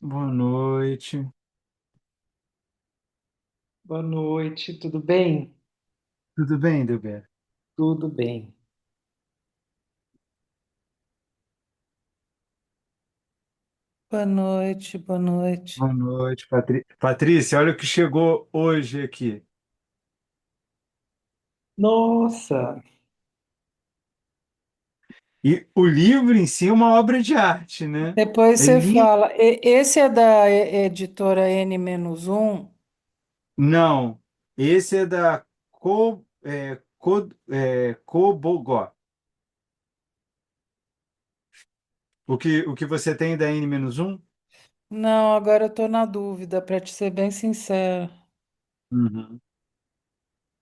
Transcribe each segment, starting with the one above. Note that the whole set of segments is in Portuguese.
Boa noite. Boa noite, tudo bem? Tudo bem, Delber? Tudo bem. Boa noite, boa noite. Boa noite, Patrícia. Olha o que chegou hoje aqui. Nossa, E o livro em si é uma obra de arte, né? Depois É você lindo. fala. Esse é da editora N-1? Não, esse é da Cobogó. O que você tem da N-1? Não, agora eu tô na dúvida, para te ser bem sincera. Uhum.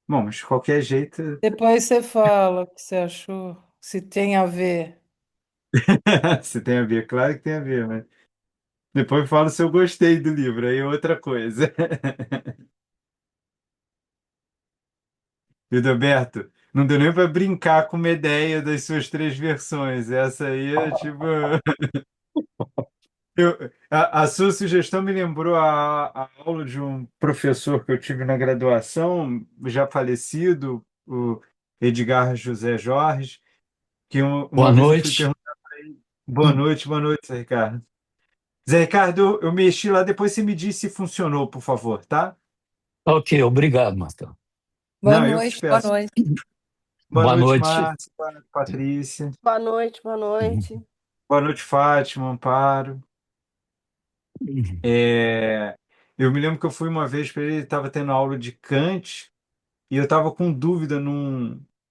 Bom, mas de qualquer jeito, Depois você fala o que você achou, se tem a ver. se tem a ver, claro que tem a ver, mas depois eu falo se eu gostei do livro, aí é outra coisa. Alberto, não deu nem para brincar com uma ideia das suas três versões. Essa aí é tipo. A sua sugestão me lembrou a aula de um professor que eu tive na graduação, já falecido, o Edgar José Jorge, que Boa uma vez eu fui noite. perguntar para ele. Boa noite, Zé Ricardo. Zé Ricardo, eu mexi lá, depois você me diz se funcionou, por favor, tá? Ok, obrigado, Marcelo. Boa Não, eu que te noite, boa peço. noite. Boa Boa noite, noite. Márcia, Patrícia. Boa noite, boa noite. Boa noite, Fátima, Amparo. É, eu me lembro que eu fui uma vez para ele estava tendo aula de Kant e eu estava com dúvida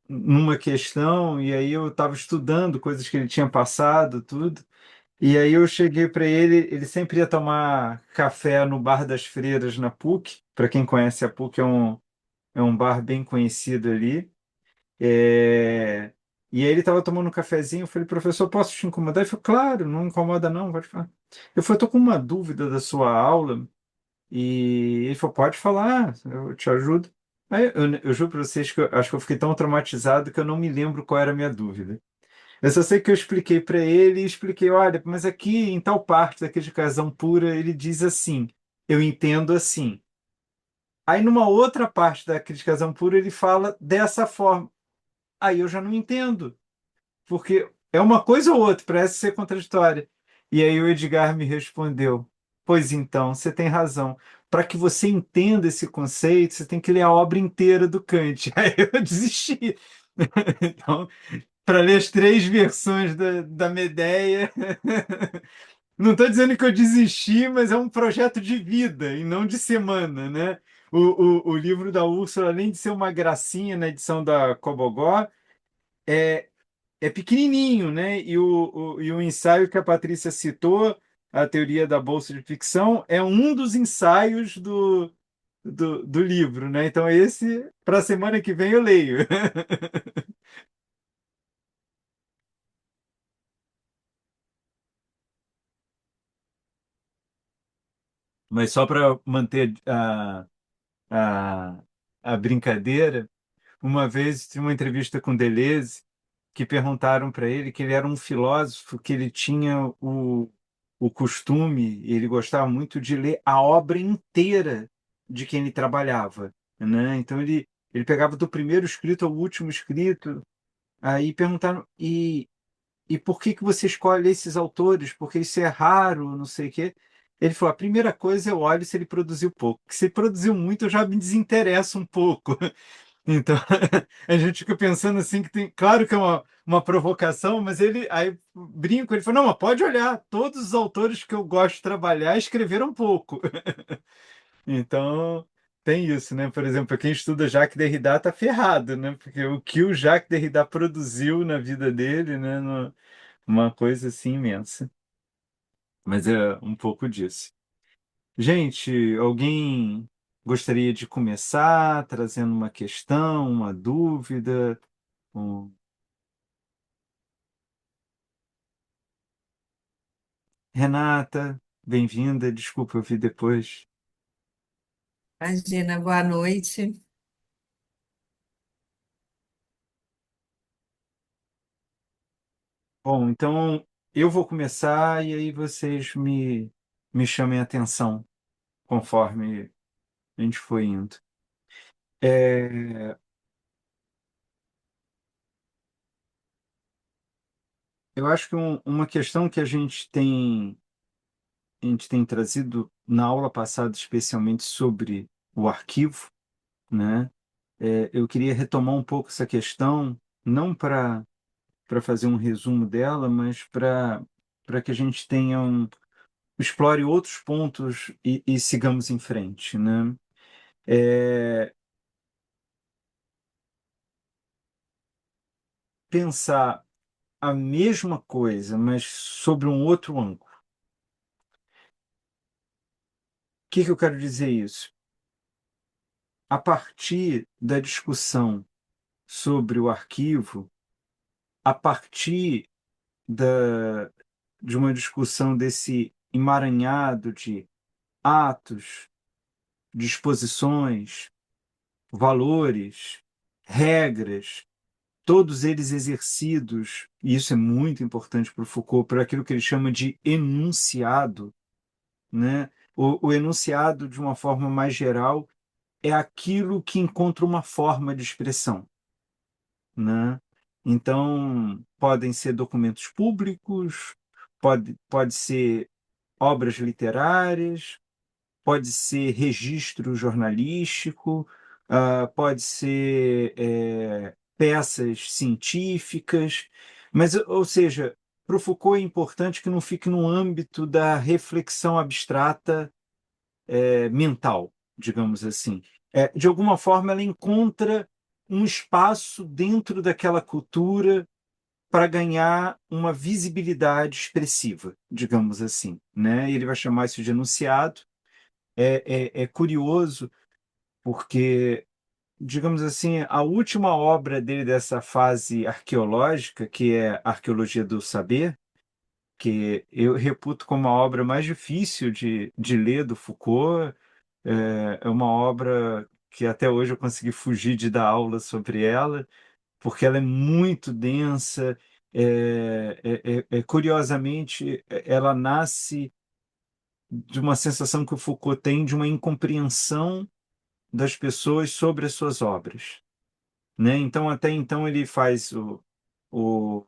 numa questão, e aí eu estava estudando coisas que ele tinha passado, tudo. E aí eu cheguei para ele, ele sempre ia tomar café no Bar das Freiras na PUC. Para quem conhece a PUC, é um bar bem conhecido ali. É, E aí ele estava tomando um cafezinho, eu falei, professor, posso te incomodar? Ele falou, claro, não incomoda não, pode falar. Eu falei, estou com uma dúvida da sua aula. E ele falou, pode falar, eu te ajudo. Aí eu juro para vocês que eu acho que eu fiquei tão traumatizado que eu não me lembro qual era a minha dúvida. Eu só sei que eu expliquei para ele e expliquei, olha, mas aqui em tal parte da criticação pura ele diz assim, eu entendo assim. Aí numa outra parte da criticação pura ele fala dessa forma. Aí eu já não entendo, porque é uma coisa ou outra, parece ser contraditória. E aí o Edgar me respondeu: pois então, você tem razão. Para que você entenda esse conceito, você tem que ler a obra inteira do Kant. Aí eu desisti. Então, para ler as três versões da Medéia, não estou dizendo que eu desisti, mas é um projeto de vida e não de semana, né? O livro da Úrsula, além de ser uma gracinha na edição da Cobogó, é pequenininho, né? E o ensaio que a Patrícia citou, a teoria da bolsa de ficção, é um dos ensaios do livro, né? Então, esse, para a semana que vem, eu leio. Mas só para manter a, a brincadeira, uma vez tinha uma entrevista com Deleuze que perguntaram para ele que ele era um filósofo, que ele tinha o costume, ele gostava muito de ler a obra inteira de quem ele trabalhava, né? Então ele pegava do primeiro escrito ao último escrito, aí perguntaram, e por que que você escolhe esses autores? Porque isso é raro, não sei o quê. Ele falou, a primeira coisa eu olho se ele produziu pouco. Se ele produziu muito, eu já me desinteresso um pouco. Então, a gente fica pensando assim que tem, claro que é uma provocação, mas ele aí brinco, ele falou, não, mas pode olhar, todos os autores que eu gosto de trabalhar escreveram pouco. Então, tem isso, né? Por exemplo, quem estuda Jacques Derrida tá ferrado, né? Porque o que o Jacques Derrida produziu na vida dele, né? Uma coisa assim imensa. Mas é um pouco disso. Gente, alguém gostaria de começar trazendo uma questão, uma dúvida? Um- Renata, bem-vinda. Desculpa, eu vi depois. Imagina, boa noite. Bom, então eu vou começar e aí vocês me chamem a atenção conforme a gente foi indo. É, eu acho que uma questão que a gente tem trazido na aula passada, especialmente sobre o arquivo, né? Eu queria retomar um pouco essa questão, não para fazer um resumo dela, mas para que a gente explore outros pontos e sigamos em frente, né? É, pensar a mesma coisa, mas sobre um outro ângulo. O que eu quero dizer isso? A partir da discussão sobre o arquivo, a partir da, de uma discussão desse emaranhado de atos, disposições, valores, regras, todos eles exercidos, e isso é muito importante para o Foucault, por aquilo que ele chama de enunciado, né? O enunciado, de uma forma mais geral, é aquilo que encontra uma forma de expressão, né? Então, podem ser documentos públicos, pode ser obras literárias, pode ser registro jornalístico, pode ser peças científicas, mas, ou seja, para o Foucault é importante que não fique no âmbito da reflexão abstrata mental, digamos assim. De alguma forma, ela encontra um espaço dentro daquela cultura para ganhar uma visibilidade expressiva, digamos assim, né? Ele vai chamar isso de enunciado. É curioso porque, digamos assim, a última obra dele dessa fase arqueológica, que é a Arqueologia do Saber, que eu reputo como a obra mais difícil de ler do Foucault, é uma obra que até hoje eu consegui fugir de dar aula sobre ela, porque ela é muito densa. Curiosamente, ela nasce de uma sensação que o Foucault tem de uma incompreensão das pessoas sobre as suas obras, né? Então, até então, ele faz o,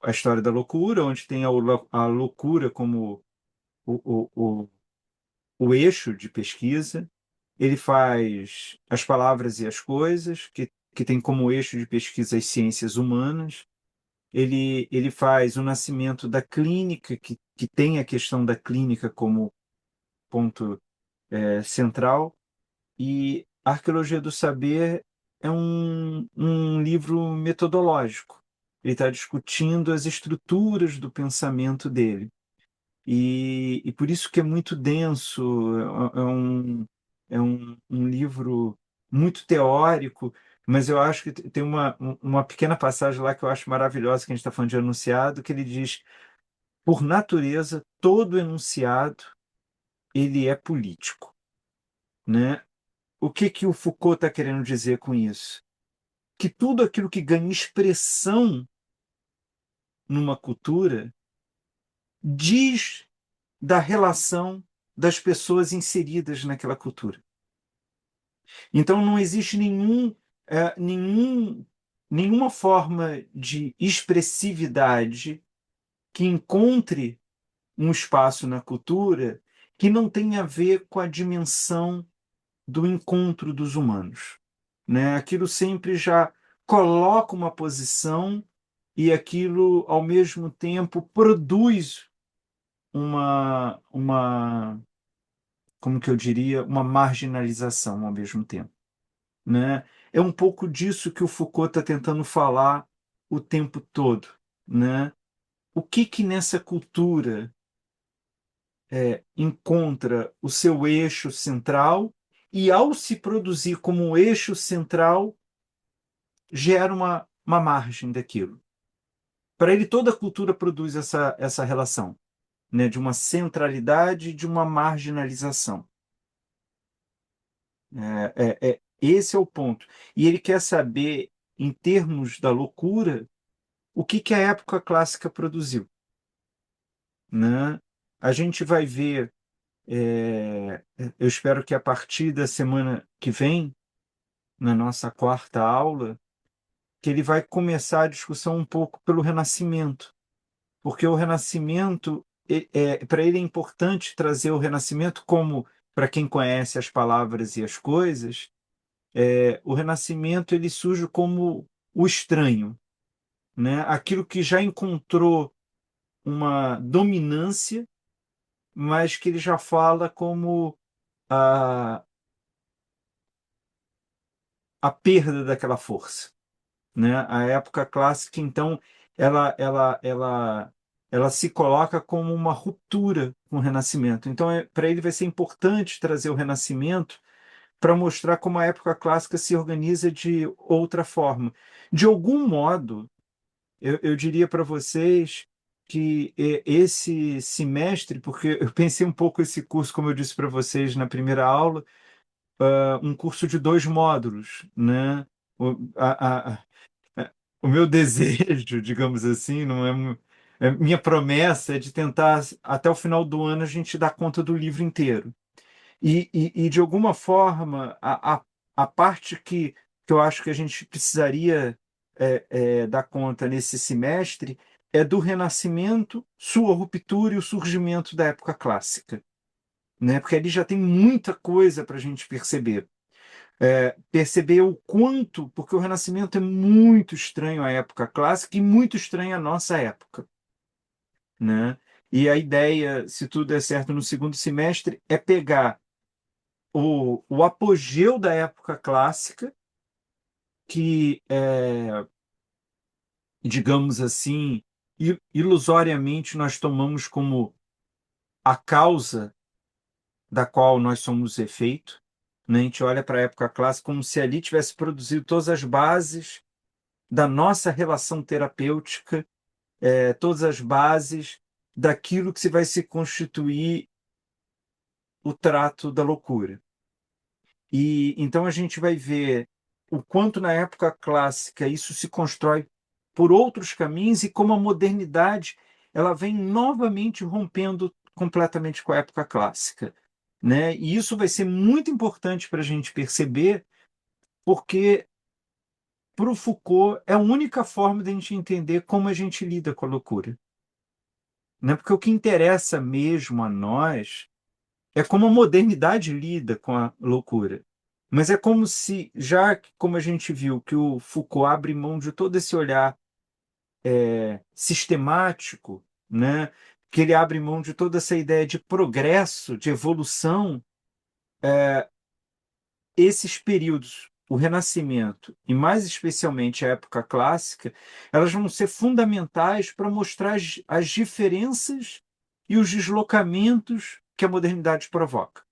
a história da loucura, onde tem a loucura como o, o, o, o eixo de pesquisa. Ele faz as palavras e as coisas, que tem como eixo de pesquisa as ciências humanas. Ele faz o nascimento da clínica, que tem a questão da clínica como ponto central. E a Arqueologia do Saber é um livro metodológico. Ele está discutindo as estruturas do pensamento dele. E por isso que é muito denso, é um livro muito teórico, mas eu acho que tem uma pequena passagem lá que eu acho maravilhosa, que a gente está falando de enunciado, que ele diz, por natureza, todo enunciado ele é político, né? O que o Foucault está querendo dizer com isso? Que tudo aquilo que ganha expressão numa cultura diz da relação das pessoas inseridas naquela cultura. Então não existe nenhuma forma de expressividade que encontre um espaço na cultura que não tenha a ver com a dimensão do encontro dos humanos, né? Aquilo sempre já coloca uma posição e aquilo, ao mesmo tempo, produz como que eu diria, uma marginalização ao mesmo tempo, né? É um pouco disso que o Foucault está tentando falar o tempo todo, né? O que nessa cultura encontra o seu eixo central e, ao se produzir como um eixo central, gera uma margem daquilo. Para ele, toda a cultura produz essa relação, né, de uma centralidade e de uma marginalização. Esse é o ponto. E ele quer saber, em termos da loucura, o que a época clássica produziu, né? A gente vai ver Eu espero que a partir da semana que vem, na nossa quarta aula, que ele vai começar a discussão um pouco pelo Renascimento, porque o Renascimento, para ele é importante trazer o Renascimento como, para quem conhece as palavras e as coisas, o Renascimento ele surge como o estranho, né? Aquilo que já encontrou uma dominância, mas que ele já fala como a, a perda daquela força, né? A época clássica, então, ela se coloca como uma ruptura com o Renascimento. Então, para ele vai ser importante trazer o Renascimento para mostrar como a época clássica se organiza de outra forma. De algum modo, eu diria para vocês que esse semestre, porque eu pensei um pouco esse curso, como eu disse para vocês na primeira aula, um curso de 2 módulos, né? O, o meu desejo, digamos assim, não é, minha promessa é de tentar, até o final do ano, a gente dar conta do livro inteiro. E de alguma forma, a parte que eu acho que a gente precisaria dar conta nesse semestre é do Renascimento, sua ruptura e o surgimento da época clássica, né? Porque ali já tem muita coisa para a gente perceber. Perceber o quanto, porque o Renascimento é muito estranho à época clássica e muito estranho à nossa época, né? E a ideia, se tudo der certo no segundo semestre, é pegar o apogeu da época clássica, que, digamos assim, ilusoriamente nós tomamos como a causa da qual nós somos efeito, né? A gente olha para a época clássica como se ali tivesse produzido todas as bases da nossa relação terapêutica, todas as bases daquilo que se vai se constituir o trato da loucura. E então a gente vai ver o quanto na época clássica isso se constrói por outros caminhos e como a modernidade ela vem novamente rompendo completamente com a época clássica, né? E isso vai ser muito importante para a gente perceber, porque para o Foucault é a única forma de a gente entender como a gente lida com a loucura, né? Porque o que interessa mesmo a nós é como a modernidade lida com a loucura. Mas é como se, já que, como a gente viu, que o Foucault abre mão de todo esse olhar sistemático, né? Que ele abre mão de toda essa ideia de progresso, de evolução, esses períodos, o Renascimento e mais especialmente a época clássica, elas vão ser fundamentais para mostrar as diferenças e os deslocamentos que a modernidade provoca,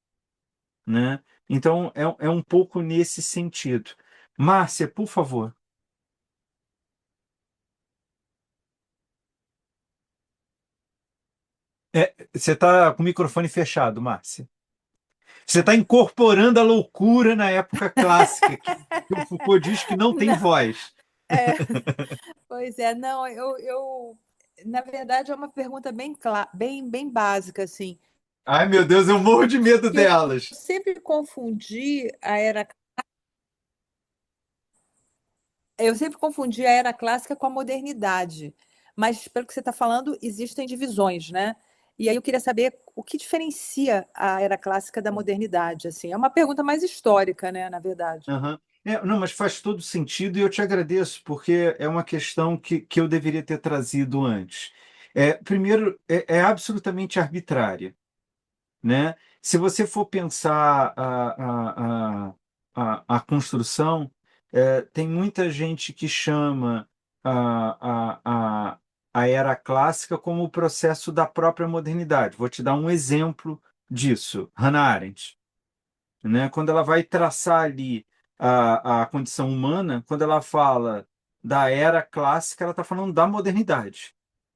né? Então, é um pouco nesse sentido. Márcia, por favor. Você está com o microfone fechado, Márcia. Você está incorporando a loucura na época clássica, que o Foucault diz que não tem Não, voz. é, pois é, não, na verdade, é uma pergunta bem básica, assim, Ai, meu Deus, eu morro de medo que eu delas. sempre confundi a era, eu sempre confundi a era clássica com a modernidade, mas pelo que você está falando, existem divisões, né? E aí eu queria saber o que diferencia a era clássica da modernidade, assim, é uma pergunta mais histórica, né, na verdade. Aham. Não, mas faz todo sentido e eu te agradeço, porque é uma questão que eu deveria ter trazido antes. Primeiro, é absolutamente arbitrária, né? Se você for pensar a construção, tem muita gente que chama a era clássica como o processo da própria modernidade. Vou te dar um exemplo disso, Hannah Arendt, né? Quando ela vai traçar ali a condição humana, quando ela fala da era clássica, ela está falando da modernidade,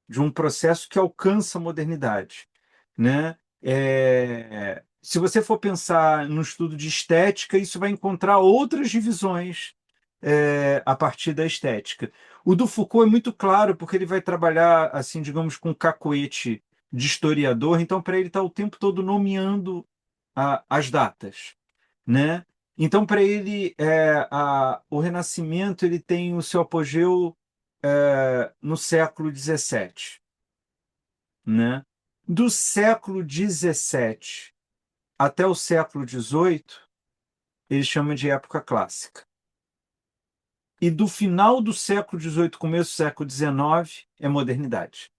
de um processo que alcança a modernidade, né? Se você for pensar no estudo de estética, isso vai encontrar outras divisões a partir da estética. O do Foucault é muito claro, porque ele vai trabalhar, assim, digamos, com cacoete de historiador, então para ele está o tempo todo nomeando as datas, né? Então para ele o Renascimento ele tem o seu apogeu no século XVII, né? Do século XVII até o século XVIII, ele chama de época clássica. E do final do século XVIII, começo do século XIX, é modernidade,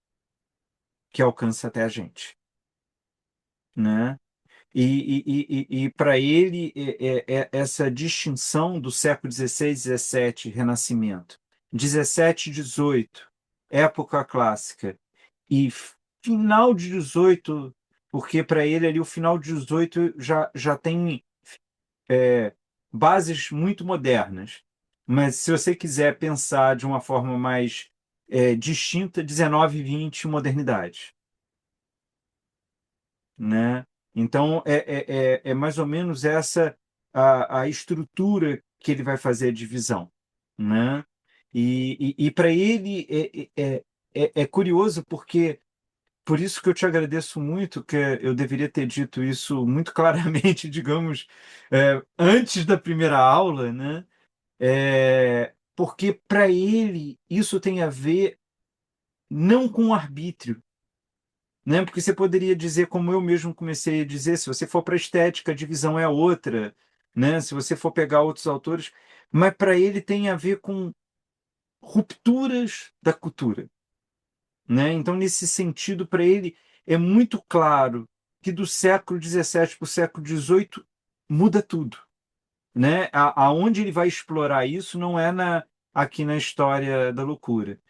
que alcança até a gente, né? E para ele, essa distinção do século XVI, XVII, Renascimento, XVII, XVIII, época clássica, e final de XVIII, porque para ele ali o final de XVIII já tem bases muito modernas. Mas se você quiser pensar de uma forma mais distinta, 19 e 20, modernidade, né? Então, é mais ou menos essa a estrutura que ele vai fazer a divisão, né? E para ele é curioso porque, por isso que eu te agradeço muito, que eu deveria ter dito isso muito claramente, digamos, antes da primeira aula, né? Porque para ele isso tem a ver não com o arbítrio, né? Porque você poderia dizer, como eu mesmo comecei a dizer, se você for para a estética, a divisão é outra, né? Se você for pegar outros autores, mas para ele tem a ver com rupturas da cultura, né? Então, nesse sentido, para ele é muito claro que do século XVII para o século XVIII muda tudo, né? Aonde ele vai explorar isso não é aqui na História da Loucura,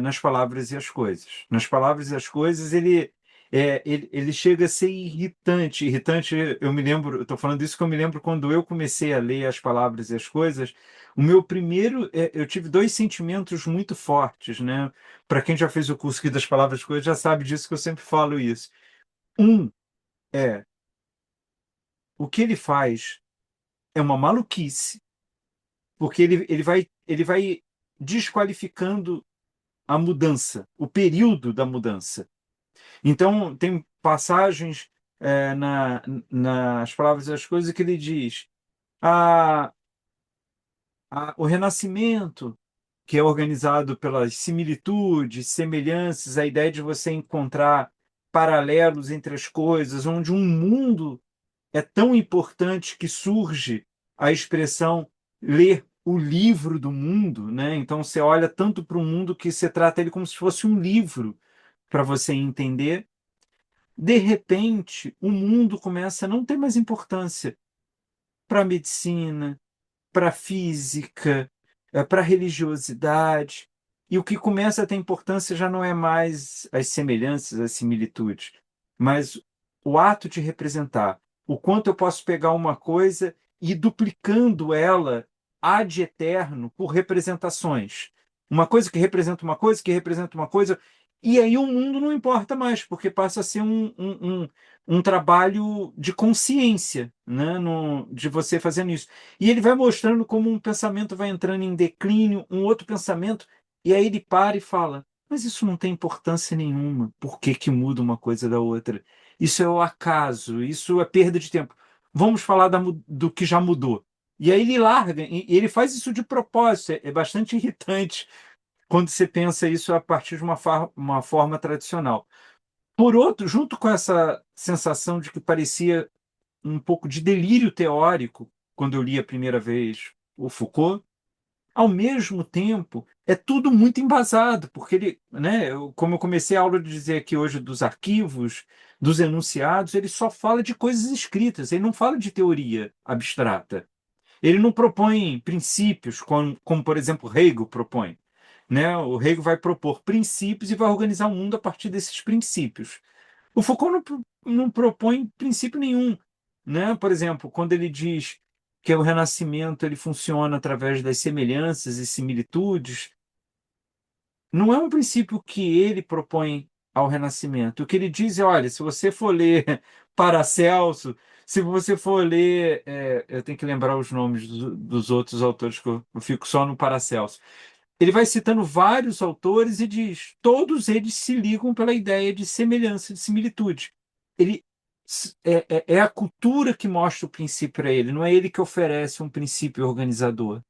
nas palavras e as coisas. Nas palavras e as coisas, ele chega a ser irritante. Irritante, eu me lembro, eu estou falando isso que eu me lembro quando eu comecei a ler as palavras e as coisas. O meu primeiro, eu tive dois sentimentos muito fortes, né? Para quem já fez o curso aqui das palavras e as coisas, já sabe disso que eu sempre falo isso. Um é o que ele faz é uma maluquice, porque ele vai desqualificando a mudança, o período da mudança. Então, tem passagens nas palavras das coisas que ele diz: a, o Renascimento, que é organizado pelas similitudes, semelhanças, a ideia de você encontrar paralelos entre as coisas, onde um mundo é tão importante que surge a expressão ler o livro do mundo, né? Então você olha tanto para o mundo que você trata ele como se fosse um livro para você entender. De repente, o mundo começa a não ter mais importância para a medicina, para a física, para a religiosidade. E o que começa a ter importância já não é mais as semelhanças, as similitudes, mas o ato de representar. O quanto eu posso pegar uma coisa e ir duplicando ela ad eterno por representações. Uma coisa que representa uma coisa, que representa uma coisa, e aí o mundo não importa mais, porque passa a ser um trabalho de consciência, né? De você fazendo isso. E ele vai mostrando como um pensamento vai entrando em declínio, um outro pensamento, e aí ele para e fala: mas isso não tem importância nenhuma. Por que que muda uma coisa da outra? Isso é o acaso, isso é perda de tempo. Vamos falar do que já mudou. E aí ele larga, e ele faz isso de propósito. É bastante irritante quando você pensa isso a partir de uma forma tradicional. Por outro, junto com essa sensação de que parecia um pouco de delírio teórico quando eu li a primeira vez o Foucault, ao mesmo tempo é tudo muito embasado, porque ele, né, como eu comecei a aula de dizer aqui hoje dos arquivos, dos enunciados, ele só fala de coisas escritas, ele não fala de teoria abstrata. Ele não propõe princípios, como por exemplo, Hegel propõe. Né? O Hegel vai propor princípios e vai organizar o mundo a partir desses princípios. O Foucault não propõe princípio nenhum, né? Por exemplo, quando ele diz que o Renascimento ele funciona através das semelhanças e similitudes, não é um princípio que ele propõe ao Renascimento. O que ele diz é: olha, se você for ler Paracelso, se você for ler, eu tenho que lembrar os nomes dos outros autores, que eu fico só no Paracelso. ele vai citando vários autores e diz: todos eles se ligam pela ideia de semelhança, de similitude. Ele é a cultura que mostra o princípio para ele, não é ele que oferece um princípio organizador,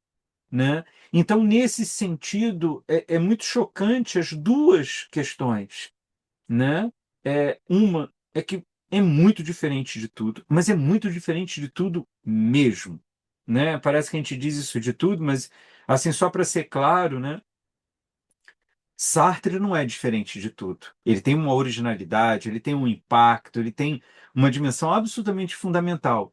né? Então, nesse sentido, é muito chocante as duas questões, né? Uma é que é muito diferente de tudo, mas é muito diferente de tudo mesmo, né? Parece que a gente diz isso de tudo, mas assim, só para ser claro, né? Sartre não é diferente de tudo. Ele tem uma originalidade, ele tem um impacto, ele tem uma dimensão absolutamente fundamental.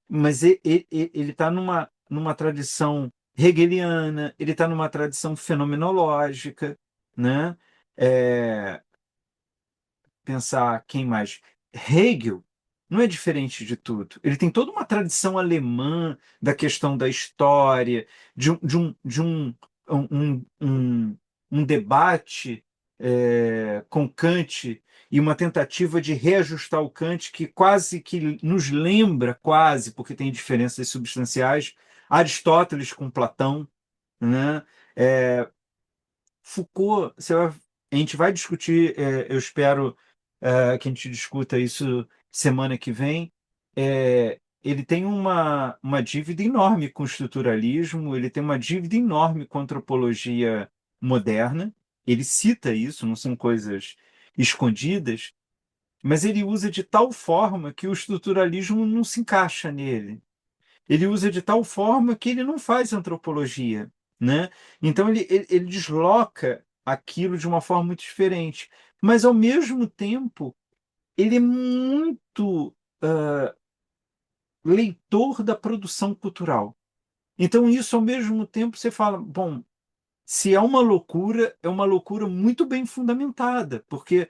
Mas ele está numa tradição hegeliana, ele está numa tradição fenomenológica, né? É, pensar quem mais? Hegel não é diferente de tudo. Ele tem toda uma tradição alemã da questão da história, de um debate com Kant e uma tentativa de reajustar o Kant que quase que nos lembra, quase, porque tem diferenças substanciais, Aristóteles com Platão, né? É, Foucault, a gente vai discutir, eu espero que a gente discuta isso semana que vem. Ele tem uma dívida enorme com o estruturalismo, ele tem uma dívida enorme com a antropologia moderna. Ele cita isso, não são coisas escondidas, mas ele usa de tal forma que o estruturalismo não se encaixa nele. Ele usa de tal forma que ele não faz antropologia, né? Então ele desloca aquilo de uma forma muito diferente, mas ao mesmo tempo ele é muito leitor da produção cultural. Então isso ao mesmo tempo você fala, bom, se é uma loucura muito bem fundamentada, porque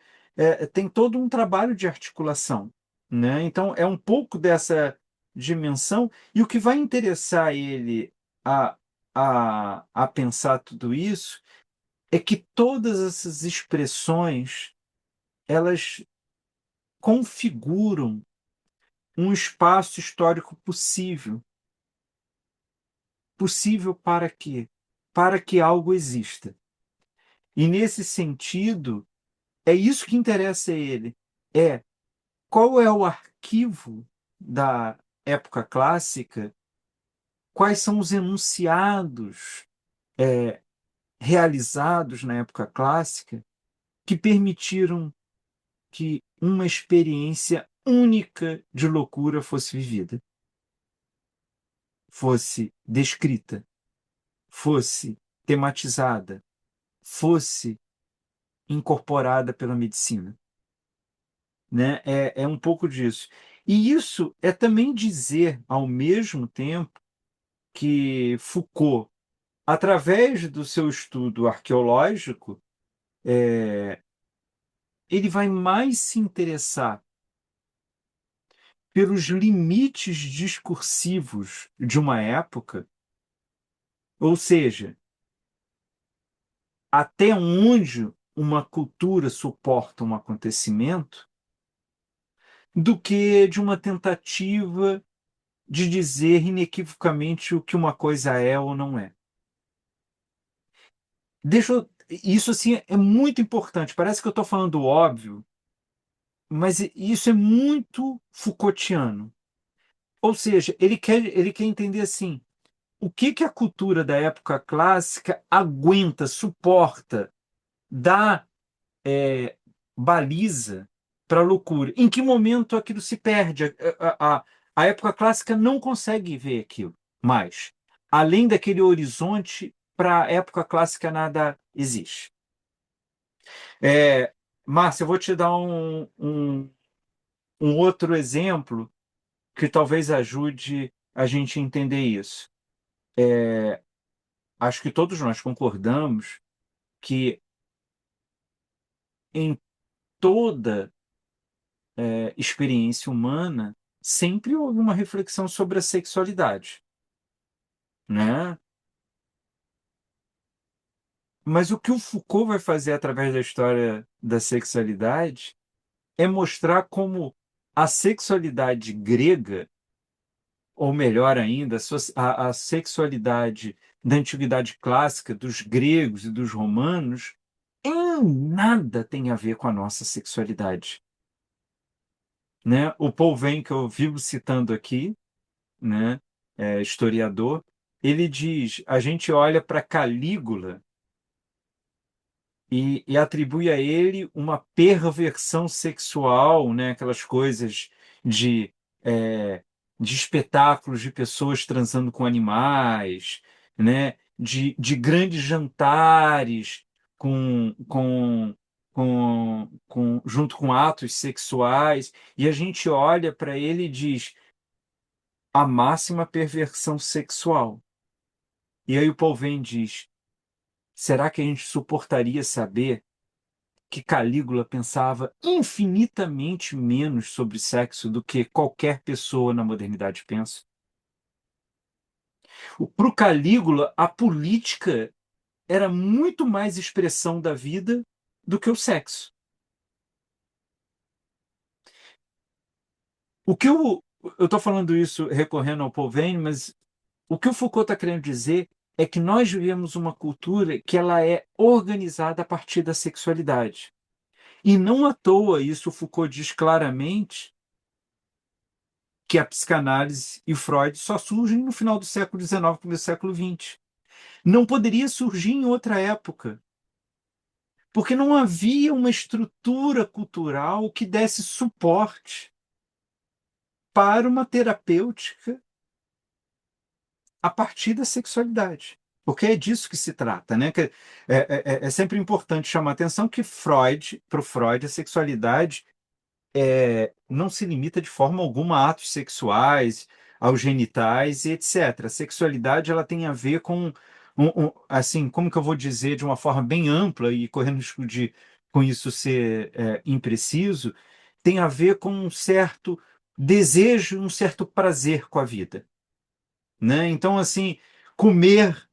tem todo um trabalho de articulação, né? Então é um pouco dessa dimensão, e o que vai interessar ele a, a pensar tudo isso é que todas essas expressões elas configuram um espaço histórico possível. Possível para quê? Para que algo exista. E nesse sentido, é isso que interessa a ele. É qual é o arquivo da época clássica, quais são os enunciados realizados na época clássica que permitiram que uma experiência única de loucura fosse vivida, fosse descrita, fosse tematizada, fosse incorporada pela medicina, né? É um pouco disso. E isso é também dizer, ao mesmo tempo, que Foucault, através do seu estudo arqueológico, ele vai mais se interessar pelos limites discursivos de uma época, ou seja, até onde uma cultura suporta um acontecimento, do que de uma tentativa de dizer inequivocamente o que uma coisa é ou não é. Isso assim é muito importante. Parece que eu estou falando óbvio, mas isso é muito Foucaultiano. Ou seja, ele quer entender assim, o que a cultura da época clássica aguenta, suporta, dá baliza para a loucura. Em que momento aquilo se perde? A época clássica não consegue ver aquilo mais. Além daquele horizonte, para a época clássica nada existe. Márcia, eu vou te dar um outro exemplo que talvez ajude a gente a entender isso. Acho que todos nós concordamos que em toda experiência humana sempre houve uma reflexão sobre a sexualidade, né? Mas o que o Foucault vai fazer através da história da sexualidade é mostrar como a sexualidade grega, ou melhor ainda, a sexualidade da antiguidade clássica, dos gregos e dos romanos, em nada tem a ver com a nossa sexualidade, né? O Paul Venn, que eu vivo citando aqui, né, historiador, ele diz, a gente olha para Calígula e atribui a ele uma perversão sexual, né? Aquelas coisas de, é, de espetáculos de pessoas transando com animais, né? De grandes jantares junto com atos sexuais, e a gente olha para ele e diz a máxima perversão sexual. E aí o Paul Venn diz, será que a gente suportaria saber que Calígula pensava infinitamente menos sobre sexo do que qualquer pessoa na modernidade pensa? Para o Calígula, a política era muito mais expressão da vida do que o sexo. O que eu estou falando isso recorrendo ao Paul Venn, mas o que o Foucault está querendo dizer é que nós vivemos uma cultura que ela é organizada a partir da sexualidade. E não à toa isso o Foucault diz claramente que a psicanálise e Freud só surgem no final do século XIX, começo do século XX. Não poderia surgir em outra época, porque não havia uma estrutura cultural que desse suporte para uma terapêutica a partir da sexualidade. Porque é disso que se trata, né? É sempre importante chamar a atenção que para o Freud, a sexualidade não se limita de forma alguma a atos sexuais, aos genitais e etc. A sexualidade ela tem a ver com, assim, como que eu vou dizer de uma forma bem ampla e correndo risco de com isso ser impreciso, tem a ver com um certo desejo, um certo prazer com a vida, né? Então, assim, comer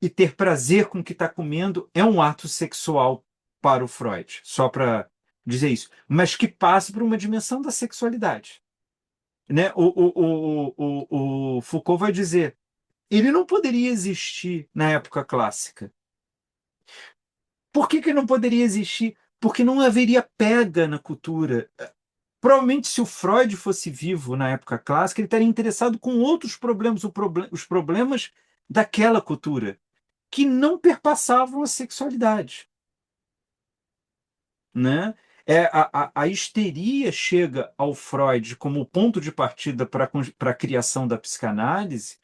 e ter prazer com o que está comendo é um ato sexual para o Freud, só para dizer isso, mas que passa por uma dimensão da sexualidade, né? O Foucault vai dizer, ele não poderia existir na época clássica. Por que não poderia existir? Porque não haveria pega na cultura. Provavelmente, se o Freud fosse vivo na época clássica, ele estaria interessado com outros problemas, os problemas daquela cultura, que não perpassavam a sexualidade, né? A histeria chega ao Freud como ponto de partida para a criação da psicanálise,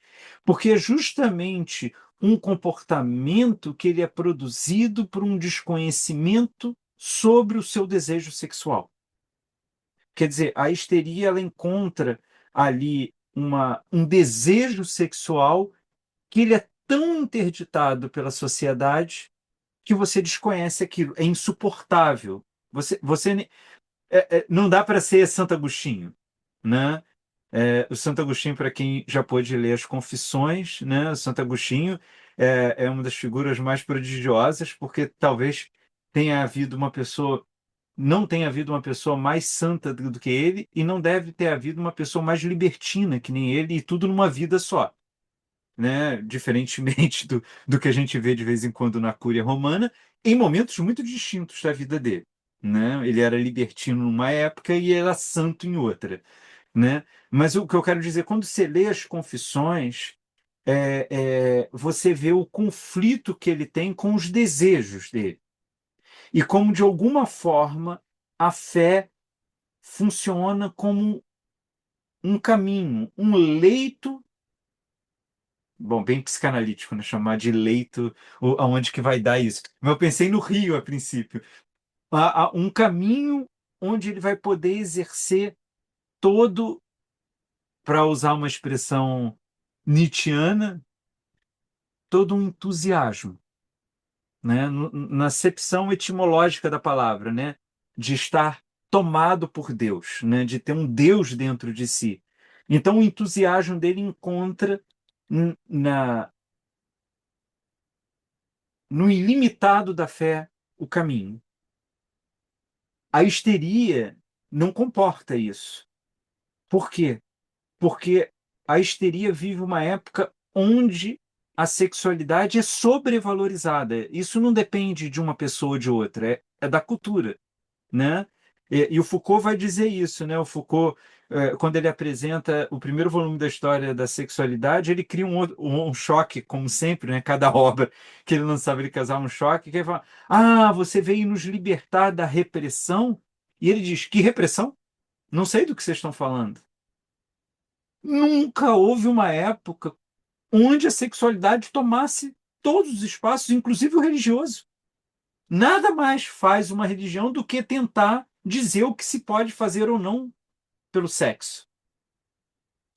porque é justamente um comportamento que ele é produzido por um desconhecimento sobre o seu desejo sexual. Quer dizer, a histeria ela encontra ali um desejo sexual que ele é tão interditado pela sociedade que você desconhece aquilo, é insuportável. Não dá para ser Santo Agostinho, né? O Santo Agostinho, para quem já pôde ler as Confissões, né? O Santo Agostinho é uma das figuras mais prodigiosas, porque talvez tenha havido uma pessoa, não tenha havido uma pessoa mais santa do que ele, e não deve ter havido uma pessoa mais libertina que nem ele, e tudo numa vida só, né? Diferentemente do que a gente vê de vez em quando na Cúria Romana, em momentos muito distintos da vida dele, né? Ele era libertino numa época e era santo em outra, né? Mas o que eu quero dizer, quando você lê as Confissões, você vê o conflito que ele tem com os desejos dele e como, de alguma forma, a fé funciona como um caminho, um leito. Bom, bem psicanalítico, né? Chamar de leito, aonde que vai dar isso. Mas eu pensei no Rio a princípio. Um caminho onde ele vai poder exercer todo, para usar uma expressão nietzschiana, todo um entusiasmo, né? Na acepção etimológica da palavra, né? De estar tomado por Deus, né? De ter um Deus dentro de si. Então, o entusiasmo dele encontra na no ilimitado da fé o caminho. A histeria não comporta isso. Por quê? Porque a histeria vive uma época onde a sexualidade é sobrevalorizada. Isso não depende de uma pessoa ou de outra, é da cultura, né? E o Foucault vai dizer isso, né? O Foucault, quando ele apresenta o primeiro volume da história da sexualidade, ele cria um choque, como sempre, né? Cada obra que ele lançava, ele causava um choque, que ele fala, você veio nos libertar da repressão? E ele diz, que repressão? Não sei do que vocês estão falando. Nunca houve uma época onde a sexualidade tomasse todos os espaços, inclusive o religioso. Nada mais faz uma religião do que tentar dizer o que se pode fazer ou não pelo sexo,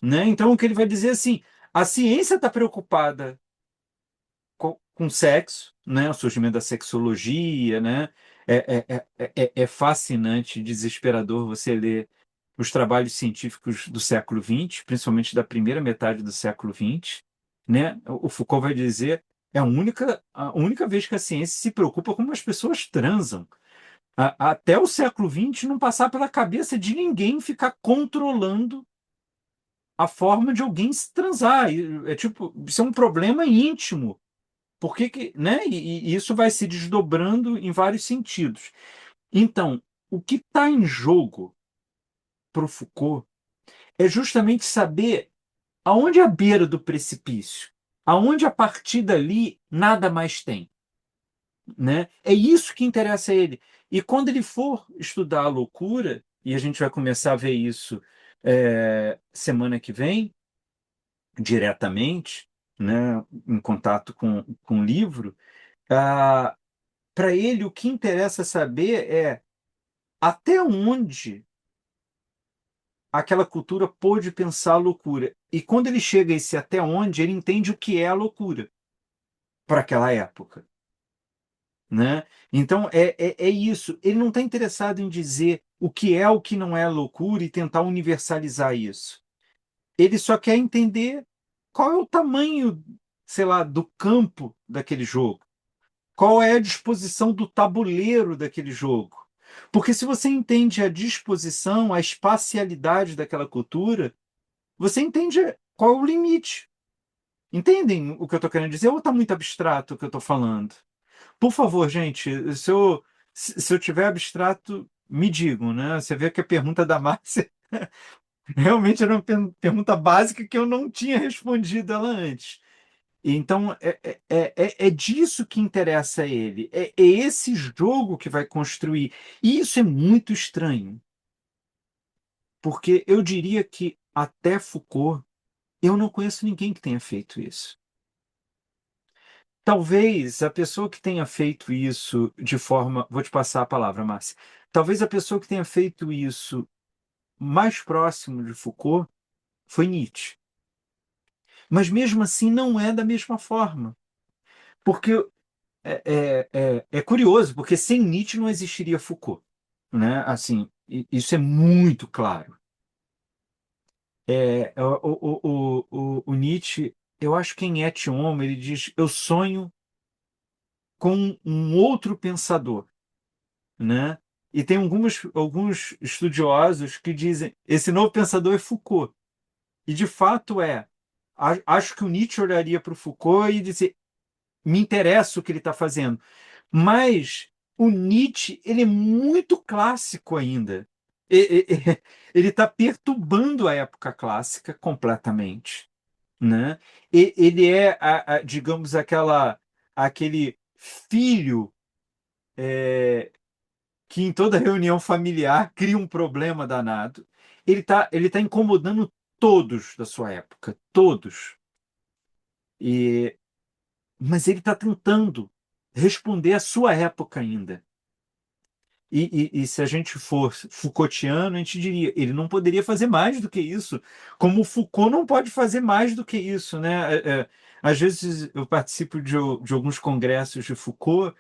né? Então, o que ele vai dizer é assim, a ciência está preocupada com sexo, né? O surgimento da sexologia, né? É fascinante, desesperador você ler os trabalhos científicos do século XX, principalmente da primeira metade do século XX, né? O Foucault vai dizer é a única vez que a ciência se preocupa como as pessoas transam. Até o século XX não passar pela cabeça de ninguém ficar controlando a forma de alguém se transar. É tipo, isso é um problema íntimo. Por que né? E isso vai se desdobrando em vários sentidos. Então, o que está em jogo para o Foucault é justamente saber aonde é a beira do precipício, aonde a partir dali nada mais tem, né? É isso que interessa a ele. E quando ele for estudar a loucura, e a gente vai começar a ver isso semana que vem, diretamente, né, em contato com o livro, para ele o que interessa saber é até onde aquela cultura pôde pensar a loucura. E quando ele chega a esse até onde, ele entende o que é a loucura para aquela época, né? Então, é isso. Ele não está interessado em dizer o que não é loucura e tentar universalizar isso. Ele só quer entender qual é o tamanho, sei lá, do campo daquele jogo. Qual é a disposição do tabuleiro daquele jogo. Porque se você entende a disposição, a espacialidade daquela cultura, você entende qual é o limite. Entendem o que eu estou querendo dizer? Ou está muito abstrato o que eu estou falando? Por favor, gente, se eu tiver abstrato, me digam, né? Você vê que a pergunta da Márcia realmente era uma pergunta básica que eu não tinha respondido ela antes. Então, é disso que interessa a ele. É esse jogo que vai construir. E isso é muito estranho, porque eu diria que até Foucault, eu não conheço ninguém que tenha feito isso. Talvez a pessoa que tenha feito isso de forma. Vou te passar a palavra, Márcia. Talvez a pessoa que tenha feito isso mais próximo de Foucault foi Nietzsche. Mas mesmo assim não é da mesma forma. Porque é curioso, porque sem Nietzsche não existiria Foucault, né? Assim, isso é muito claro. O Nietzsche, eu acho que em Et Homo, ele diz: eu sonho com um outro pensador, né? E tem alguns estudiosos que dizem esse novo pensador é Foucault. E de fato é. Acho que o Nietzsche olharia para o Foucault e dizer: me interessa o que ele está fazendo. Mas o Nietzsche, ele é muito clássico ainda. Ele está perturbando a época clássica completamente, né? Ele é, digamos, aquele filho que em toda reunião familiar cria um problema danado. Ele tá incomodando todos da sua época, todos. Mas ele está tentando responder à sua época ainda. E se a gente for Foucaultiano, a gente diria, ele não poderia fazer mais do que isso, como o Foucault não pode fazer mais do que isso, né? Às vezes eu participo de alguns congressos de Foucault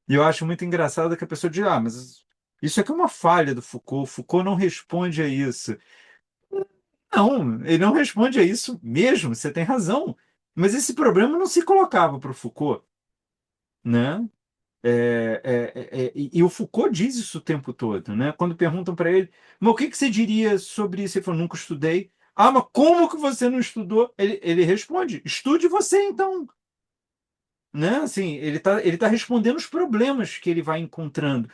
e eu acho muito engraçado que a pessoa diz, mas isso aqui é uma falha do Foucault, Foucault não responde a isso. Não, ele não responde a isso mesmo, você tem razão. Mas esse problema não se colocava para o Foucault, né? E o Foucault diz isso o tempo todo, né? Quando perguntam para ele, mas o que você diria sobre isso? Ele falou, nunca estudei. Mas como que você não estudou? Ele responde, estude você então. né? Assim, ele tá respondendo os problemas que ele vai encontrando.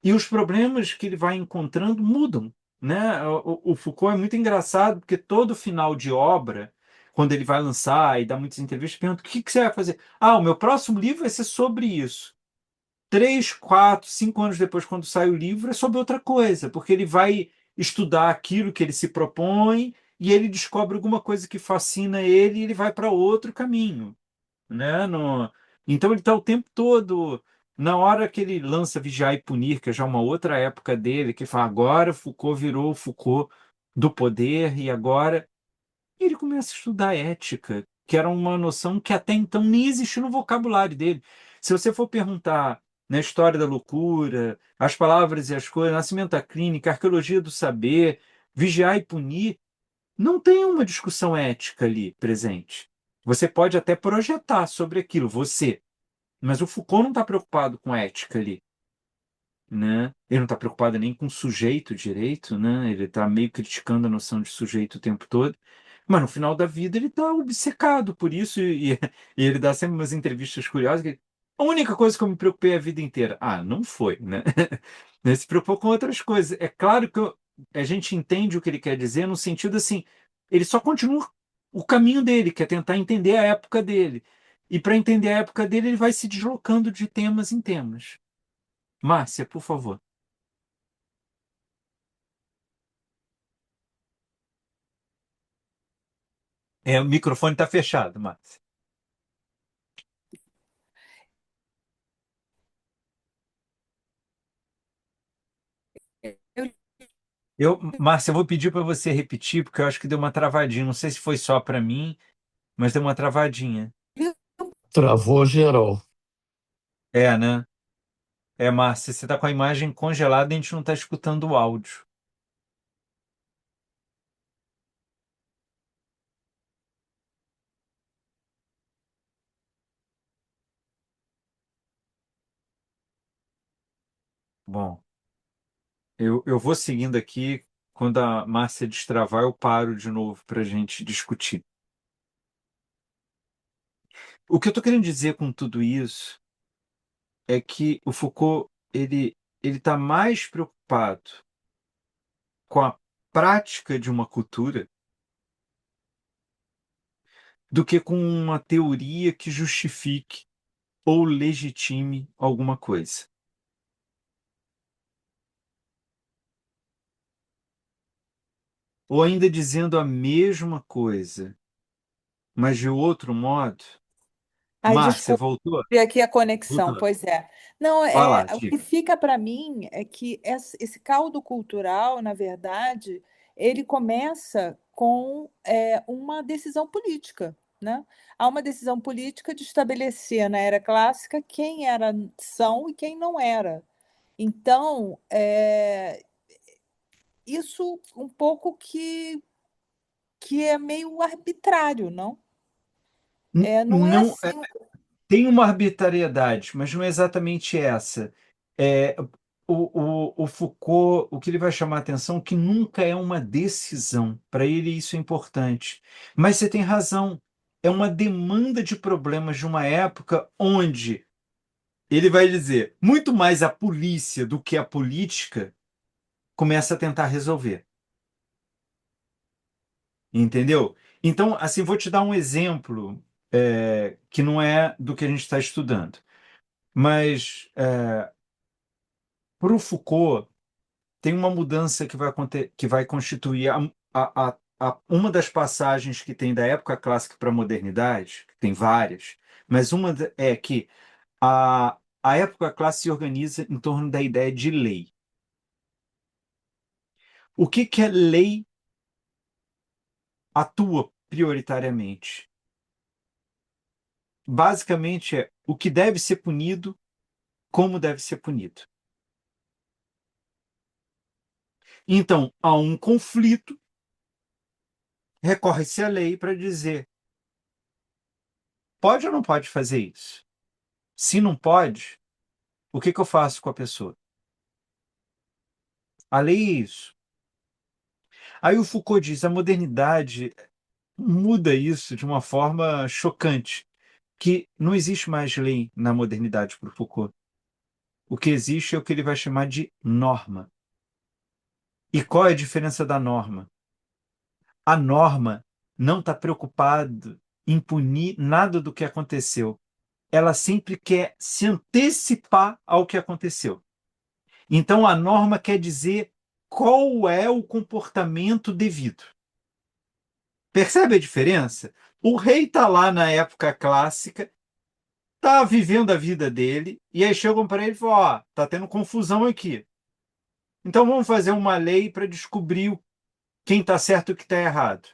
E os problemas que ele vai encontrando mudam, né? O Foucault é muito engraçado, porque todo final de obra, quando ele vai lançar e dá muitas entrevistas, pergunta: o que que você vai fazer? Ah, o meu próximo livro vai ser sobre isso. 3, 4, 5 anos depois, quando sai o livro, é sobre outra coisa, porque ele vai estudar aquilo que ele se propõe e ele descobre alguma coisa que fascina ele e ele vai para outro caminho, né? Então ele está o tempo todo. Na hora que ele lança Vigiar e Punir, que é já uma outra época dele, que fala: agora Foucault virou o Foucault do poder, e agora ele começa a estudar ética, que era uma noção que até então nem existia no vocabulário dele. Se você for perguntar na história da loucura, as palavras e as coisas, nascimento da clínica, arqueologia do saber, Vigiar e Punir, não tem uma discussão ética ali presente. Você pode até projetar sobre aquilo, você, mas o Foucault não está preocupado com ética ali, né? Ele não está preocupado nem com sujeito direito, né? Ele está meio criticando a noção de sujeito o tempo todo, mas no final da vida ele está obcecado por isso e ele dá sempre umas entrevistas curiosas. A única coisa que eu me preocupei a vida inteira, não foi, né? Ele se preocupou com outras coisas. É claro que a gente entende o que ele quer dizer no sentido assim, ele só continua o caminho dele, que é tentar entender a época dele. E para entender a época dele, ele vai se deslocando de temas em temas. Márcia, por favor. O microfone está fechado, Márcia. Eu Márcia, eu vou pedir para você repetir, porque eu acho que deu uma travadinha. Não sei se foi só para mim, mas deu uma travadinha. li Travou geral. É, né? Márcia, você está com a imagem congelada e a gente não está escutando o áudio. Bom, eu vou seguindo aqui. Quando a Márcia destravar, eu paro de novo para a gente discutir. O que eu estou querendo dizer com tudo isso é que o Foucault ele está mais preocupado com a prática de uma cultura do que com uma teoria que justifique ou legitime alguma coisa. Ou ainda dizendo a mesma coisa, mas de outro modo. Ai, Márcia, desculpe voltou? aqui a conexão, Voltou. pois é. Não, Vai lá, o que diga. fica para mim é que esse caldo cultural, na verdade, ele começa com uma decisão política, né? Há uma decisão política de estabelecer na era clássica quem era são e quem não era. Então, isso um pouco que é meio arbitrário, não? Não é Não, assim. tem uma arbitrariedade, mas não é exatamente essa. É, o Foucault, o que ele vai chamar a atenção, é que nunca é uma decisão. Para ele, isso é importante. Mas você tem razão. É uma demanda de problemas de uma época onde ele vai dizer muito mais a polícia do que a política começa a tentar resolver. Entendeu? Então, assim, vou te dar um exemplo que não é do que a gente está estudando. Mas para o Foucault, tem uma mudança que vai constituir uma das passagens que tem da época clássica para a modernidade, que tem várias, mas é que a época clássica se organiza em torno da ideia de lei. O que que a lei atua prioritariamente? Basicamente é o que deve ser punido, como deve ser punido. Então, há um conflito, recorre-se à lei para dizer: pode ou não pode fazer isso? Se não pode, o que que eu faço com a pessoa? A lei é isso. Aí o Foucault diz: a modernidade muda isso de uma forma chocante. que não existe mais lei na modernidade para o Foucault. O que existe é o que ele vai chamar de norma. E qual é a diferença da norma? A norma não está preocupada em punir nada do que aconteceu. Ela sempre quer se antecipar ao que aconteceu. Então, a norma quer dizer qual é o comportamento devido. Percebe a diferença? O rei está lá na época clássica, está vivendo a vida dele, e aí chegam para ele e falam: ó, está tendo confusão aqui. Então vamos fazer uma lei para descobrir quem está certo e o que está errado.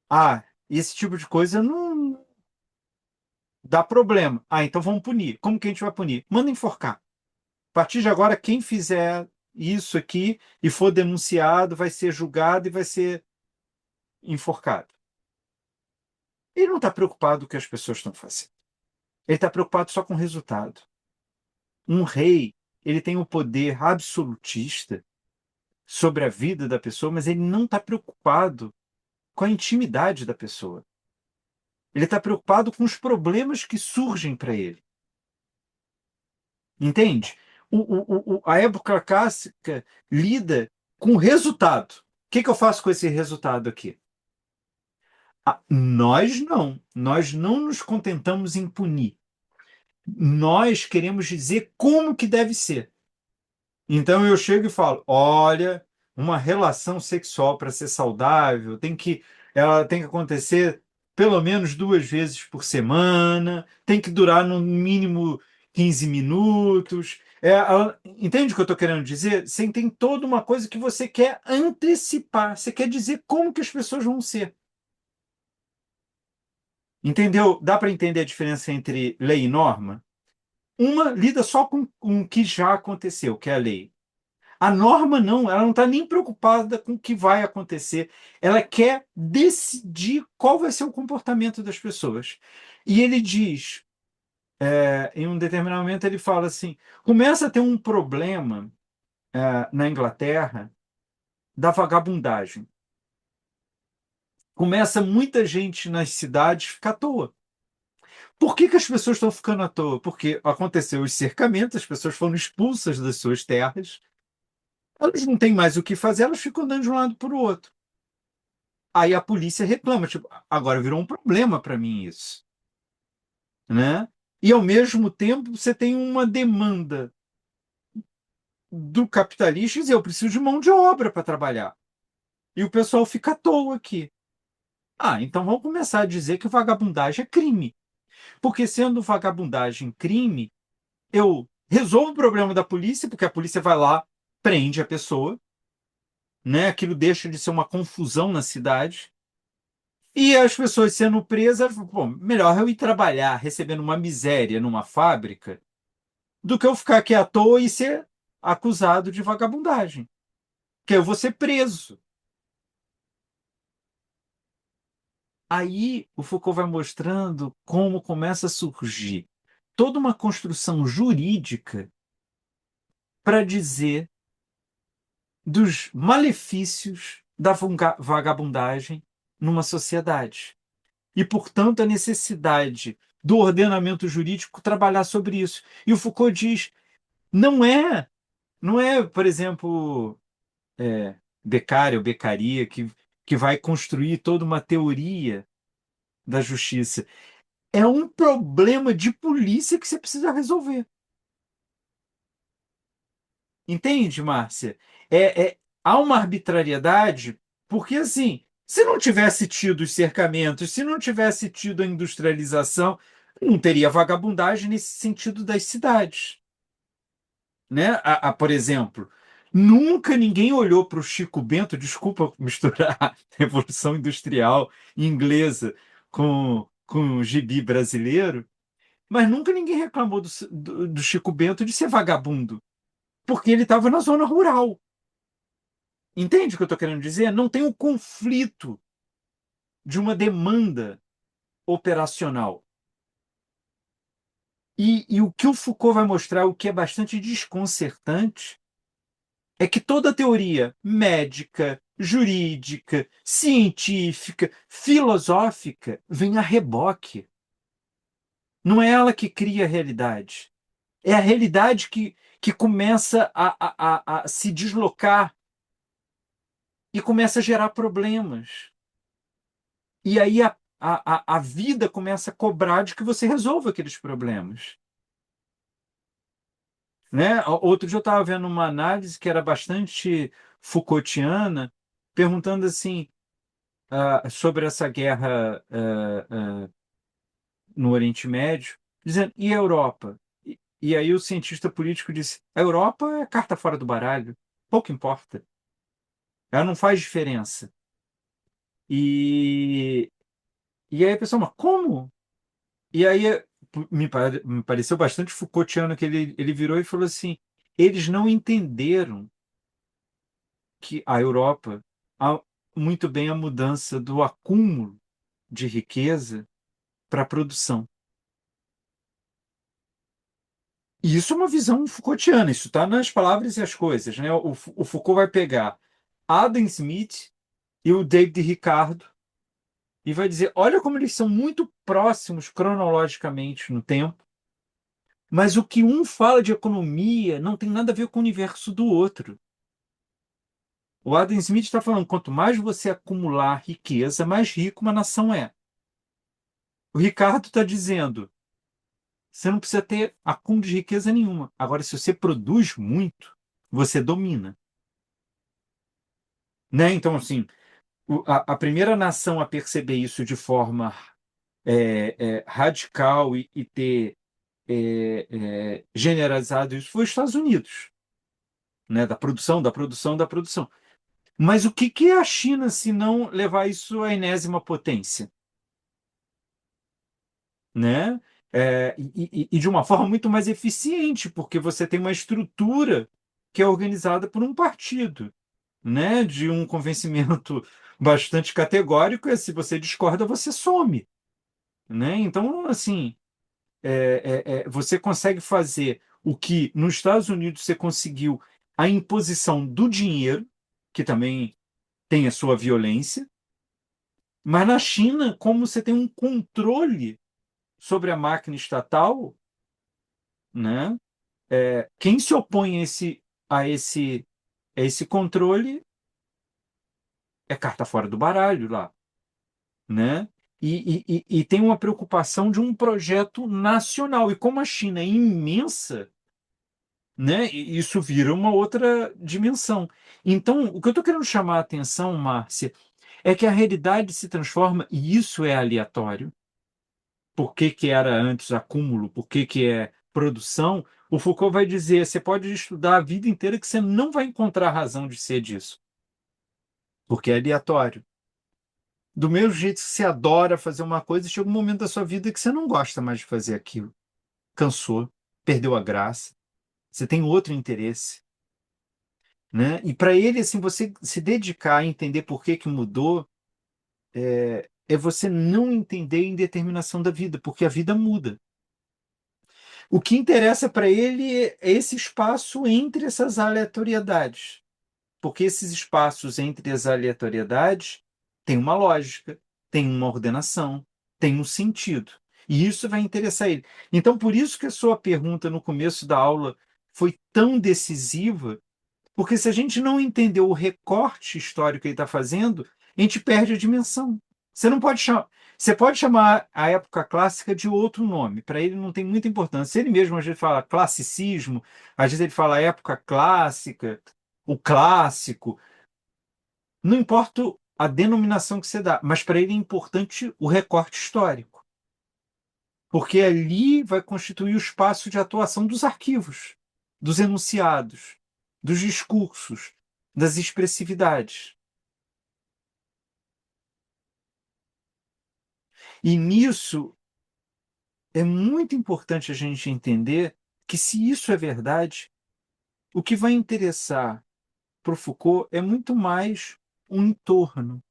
Ah, esse tipo de coisa não dá problema. Ah, então vamos punir. Como que a gente vai punir? Manda enforcar. A partir de agora, quem fizer isso aqui e for denunciado vai ser julgado e vai ser enforcado. Ele não está preocupado com o que as pessoas estão fazendo. Ele está preocupado só com o resultado. Um rei, ele tem um poder absolutista sobre a vida da pessoa, mas ele não está preocupado com a intimidade da pessoa. Ele está preocupado com os problemas que surgem para ele. Entende? A época clássica lida com o resultado. O que eu faço com esse resultado aqui? Nós não nos contentamos em punir. Nós queremos dizer como que deve ser. Então eu chego e falo: olha, uma relação sexual para ser saudável ela tem que acontecer pelo menos 2 vezes por semana, tem que durar no mínimo 15 minutos. Entende o que eu estou querendo dizer? Você tem toda uma coisa que você quer antecipar, você quer dizer como que as pessoas vão ser. Entendeu? Dá para entender a diferença entre lei e norma? Uma lida só com o que já aconteceu, que é a lei. A norma não, ela não está nem preocupada com o que vai acontecer. Ela quer decidir qual vai ser o comportamento das pessoas. E ele diz, em um determinado momento, ele fala assim: começa a ter um problema na Inglaterra da vagabundagem. Começa muita gente nas cidades ficar à toa. Por que as pessoas estão ficando à toa? Porque aconteceu os cercamentos, as pessoas foram expulsas das suas terras, elas não têm mais o que fazer, elas ficam andando de um lado para o outro. Aí a polícia reclama, tipo, agora virou um problema para mim isso, né? E ao mesmo tempo você tem uma demanda do capitalista e diz: eu preciso de mão de obra para trabalhar. E o pessoal fica à toa aqui. Ah, então vamos começar a dizer que vagabundagem é crime. Porque sendo vagabundagem crime, eu resolvo o problema da polícia, porque a polícia vai lá, prende a pessoa, né? Aquilo deixa de ser uma confusão na cidade. E as pessoas sendo presas, bom, melhor eu ir trabalhar recebendo uma miséria numa fábrica do que eu ficar aqui à toa e ser acusado de vagabundagem. Que eu vou ser preso. Aí o Foucault vai mostrando como começa a surgir toda uma construção jurídica para dizer dos malefícios da vagabundagem numa sociedade. E, portanto, a necessidade do ordenamento jurídico trabalhar sobre isso. E o Foucault diz: não é, por exemplo, Beccaria ou Beccaria que vai construir toda uma teoria da justiça. É um problema de polícia que você precisa resolver. Entende, Márcia? Há uma arbitrariedade, porque assim, se não tivesse tido os cercamentos, se não tivesse tido a industrialização, não teria vagabundagem nesse sentido das cidades. Né? Por exemplo, nunca ninguém olhou para o Chico Bento, desculpa misturar a Revolução Industrial inglesa com o gibi brasileiro, mas nunca ninguém reclamou do Chico Bento de ser vagabundo, porque ele estava na zona rural. Entende o que eu estou querendo dizer? Não tem um conflito de uma demanda operacional. E o que o Foucault vai mostrar, o que é bastante desconcertante, é que toda teoria médica, jurídica, científica, filosófica vem a reboque. Não é ela que cria a realidade. É a realidade que começa a se deslocar e começa a gerar problemas. E aí a vida começa a cobrar de que você resolva aqueles problemas. Né? Outro dia eu estava vendo uma análise que era bastante Foucaultiana, perguntando assim, sobre essa guerra no Oriente Médio, dizendo, e a Europa? E aí o cientista político disse, a Europa é carta fora do baralho, pouco importa, ela não faz diferença. E, e aí a pessoa, mas como? E aí me pareceu bastante Foucaultiano que ele virou e falou assim, eles não entenderam que a Europa há muito bem a mudança do acúmulo de riqueza para a produção. E isso é uma visão Foucaultiana, isso está nas palavras e as coisas, né? O Foucault vai pegar Adam Smith e o David Ricardo e vai dizer, olha como eles são muito próximos cronologicamente no tempo, mas o que um fala de economia não tem nada a ver com o universo do outro. O Adam Smith está falando, quanto mais você acumular riqueza, mais rico uma nação é. O Ricardo está dizendo, você não precisa ter acúmulo de riqueza nenhuma. Agora, se você produz muito, você domina. Né? Então, assim, a primeira nação a perceber isso de forma radical e ter generalizado isso foi os Estados Unidos, né? Da produção, da produção, da produção. Mas o que é a China se não levar isso à enésima potência? Né? E de uma forma muito mais eficiente, porque você tem uma estrutura que é organizada por um partido, né? De um convencimento bastante categórico, é se você discorda, você some. Né? Então, assim, você consegue fazer o que nos Estados Unidos você conseguiu a imposição do dinheiro, que também tem a sua violência, mas na China, como você tem um controle sobre a máquina estatal, né? Quem se opõe a esse controle é carta fora do baralho lá, né? E tem uma preocupação de um projeto nacional. E como a China é imensa, né? Isso vira uma outra dimensão. Então, o que eu estou querendo chamar a atenção, Márcia, é que a realidade se transforma, e isso é aleatório. Por que que era antes acúmulo? Por que que é produção? O Foucault vai dizer, você pode estudar a vida inteira que você não vai encontrar razão de ser disso, porque é aleatório. Do mesmo jeito que você adora fazer uma coisa, chega um momento da sua vida que você não gosta mais de fazer aquilo. Cansou, perdeu a graça, você tem outro interesse. Né? E para ele, assim, você se dedicar a entender por que que mudou, é você não entender a indeterminação da vida, porque a vida muda. O que interessa para ele é esse espaço entre essas aleatoriedades, porque esses espaços entre as aleatoriedades têm uma lógica, têm uma ordenação, têm um sentido. E isso vai interessar ele. Então, por isso que a sua pergunta no começo da aula foi tão decisiva. Porque se a gente não entender o recorte histórico que ele está fazendo, a gente perde a dimensão. Você não pode chamar. Você pode chamar a época clássica de outro nome, para ele não tem muita importância. Ele mesmo às vezes fala classicismo, às vezes ele fala época clássica, o clássico. Não importa a denominação que você dá, mas para ele é importante o recorte histórico, porque ali vai constituir o espaço de atuação dos arquivos, dos enunciados, dos discursos, das expressividades. E nisso é muito importante a gente entender que, se isso é verdade, o que vai interessar para o Foucault é muito mais um entorno,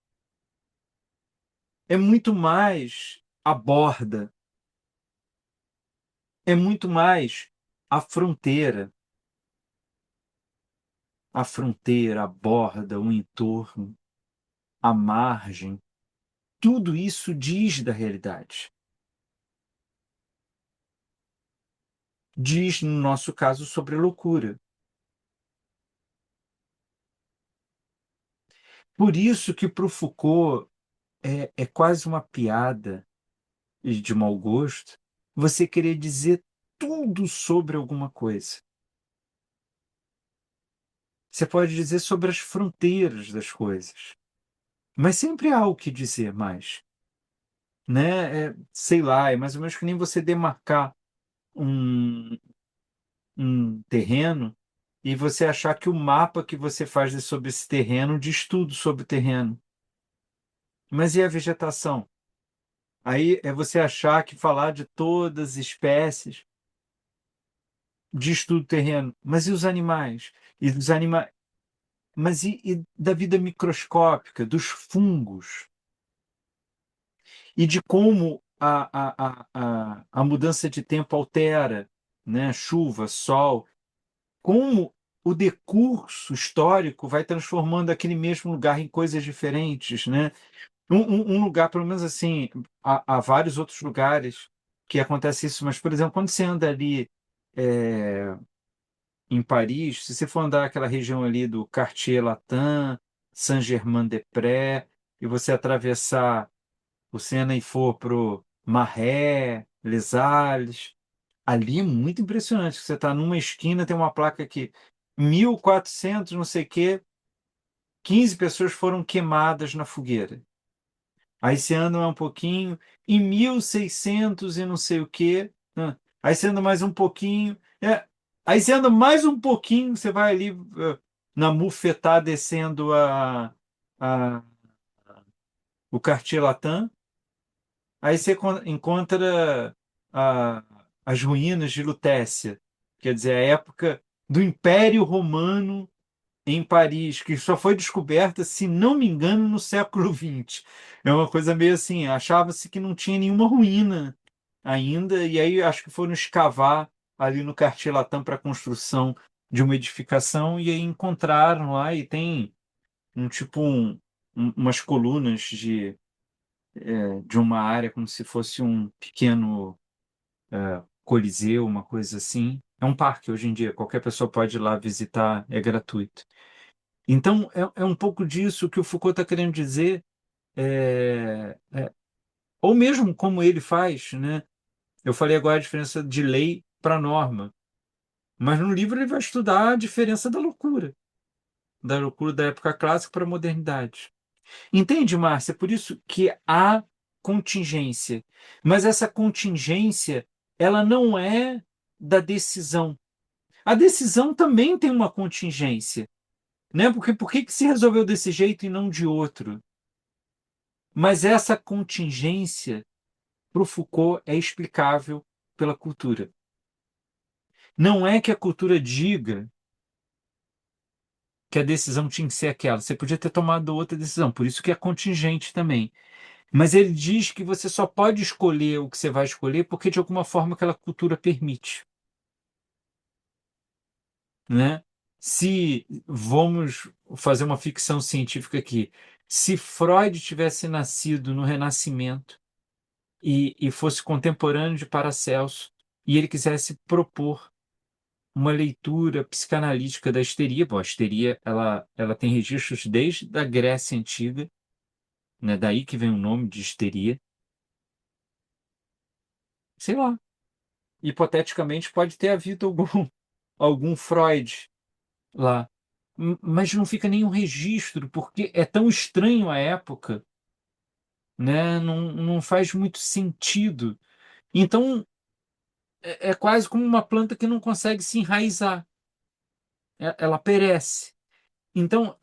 é muito mais a borda, é muito mais a fronteira. A fronteira, a borda, o entorno, a margem, tudo isso diz da realidade. diz, no nosso caso, sobre loucura. Por isso que para o Foucault é quase uma piada e de mau gosto você querer dizer tudo sobre alguma coisa. Você pode dizer sobre as fronteiras das coisas, mas sempre há o que dizer mais, né? Sei lá, é mais ou menos que nem você demarcar um, um terreno e você achar que o mapa que você faz sobre esse terreno diz tudo sobre o terreno. Mas e a vegetação? Aí é você achar que falar de todas as espécies diz tudo do terreno. Mas e os animais? E dos anima... Mas e da vida microscópica, dos fungos? E de como a mudança de tempo altera, né? Chuva, sol, como o decurso histórico vai transformando aquele mesmo lugar em coisas diferentes, né? Um lugar, pelo menos assim, há vários outros lugares que acontece isso, mas, por exemplo, quando você anda ali é, em Paris, se você for andar aquela região ali do Quartier Latin, Saint-Germain-des-Prés, e você atravessar o Sena e for para o Marais, Les Halles, ali é muito impressionante. Você está numa esquina, tem uma placa aqui, 1400, não sei o quê, 15 pessoas foram queimadas na fogueira. Aí você anda um pouquinho, em 1600 e não sei o quê, né? Aí você anda mais um pouquinho, aí você anda mais um pouquinho, você vai ali na Mouffetard descendo a, o Quartier Latin, aí você encontra a- as ruínas de Lutécia, quer dizer, a época do Império Romano em Paris, que só foi descoberta, se não me engano, no século XX. É uma coisa meio assim, achava-se que não tinha nenhuma ruína ainda, e aí acho que foram escavar ali no Quartier Latin para a construção de uma edificação, e aí encontraram lá, e tem umas colunas de uma área como se fosse um pequeno coliseu, uma coisa assim. É um parque hoje em dia, qualquer pessoa pode ir lá visitar, é gratuito. Então, é um pouco disso que o Foucault está querendo dizer, ou mesmo como ele faz, né? Eu falei agora a diferença de lei para norma, mas no livro ele vai estudar a diferença da loucura da época clássica para a modernidade. Entende, Márcia? Por isso que há contingência, mas essa contingência, ela não é da decisão. A decisão também tem uma contingência, né? Porque por que se resolveu desse jeito e não de outro? Mas essa contingência, para o Foucault, é explicável pela cultura. Não é que a cultura diga que a decisão tinha que ser aquela. Você podia ter tomado outra decisão, por isso que é contingente também. Mas ele diz que você só pode escolher o que você vai escolher porque, de alguma forma, aquela cultura permite. Né? Se vamos fazer uma ficção científica aqui, se Freud tivesse nascido no Renascimento e fosse contemporâneo de Paracelso, e ele quisesse propor uma leitura psicanalítica da histeria, bom, a histeria ela tem registros desde a Grécia Antiga, né? Daí que vem o nome de histeria. Sei lá, hipoteticamente pode ter havido algum Freud lá. Mas não fica nenhum registro, porque é tão estranho a época, né? Não faz muito sentido. Então, é quase como uma planta que não consegue se enraizar. Ela perece. Então,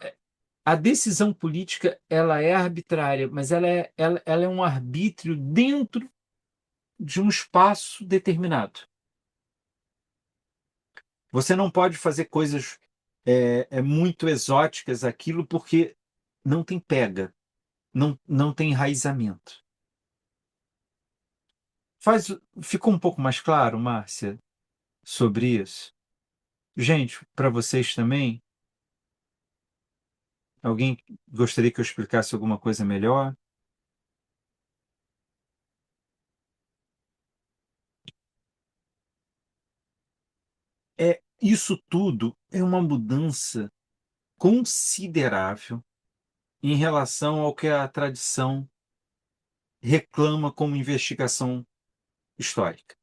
a decisão política ela é arbitrária, mas ela é um arbítrio dentro de um espaço determinado. Você não pode fazer coisas muito exóticas aquilo porque não tem pega, não tem enraizamento. Ficou um pouco mais claro, Márcia, sobre isso? Gente, para vocês também, alguém gostaria que eu explicasse alguma coisa melhor? isso tudo é uma mudança considerável em relação ao que a tradição reclama como investigação histórica.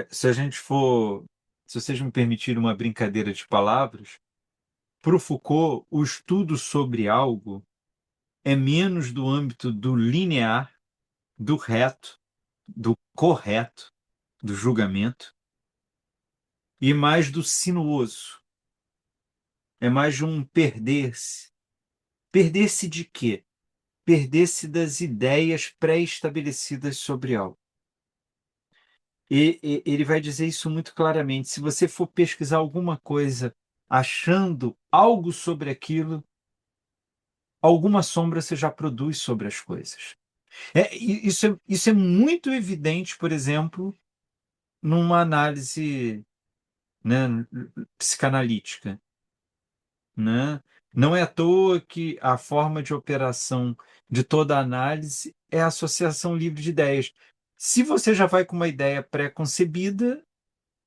Se a gente for, se vocês me permitirem uma brincadeira de palavras, para o Foucault, o estudo sobre algo é menos do âmbito do linear, do reto, do correto, do julgamento, e mais do sinuoso. É mais de um perder-se. Perder-se de quê? Perder-se das ideias pré-estabelecidas sobre algo. E ele vai dizer isso muito claramente. Se você for pesquisar alguma coisa achando algo sobre aquilo, alguma sombra você já produz sobre as coisas. Isso é muito evidente, por exemplo, numa análise, né, psicanalítica, né? Não é à toa que a forma de operação de toda análise é a associação livre de ideias. Se você já vai com uma ideia pré-concebida,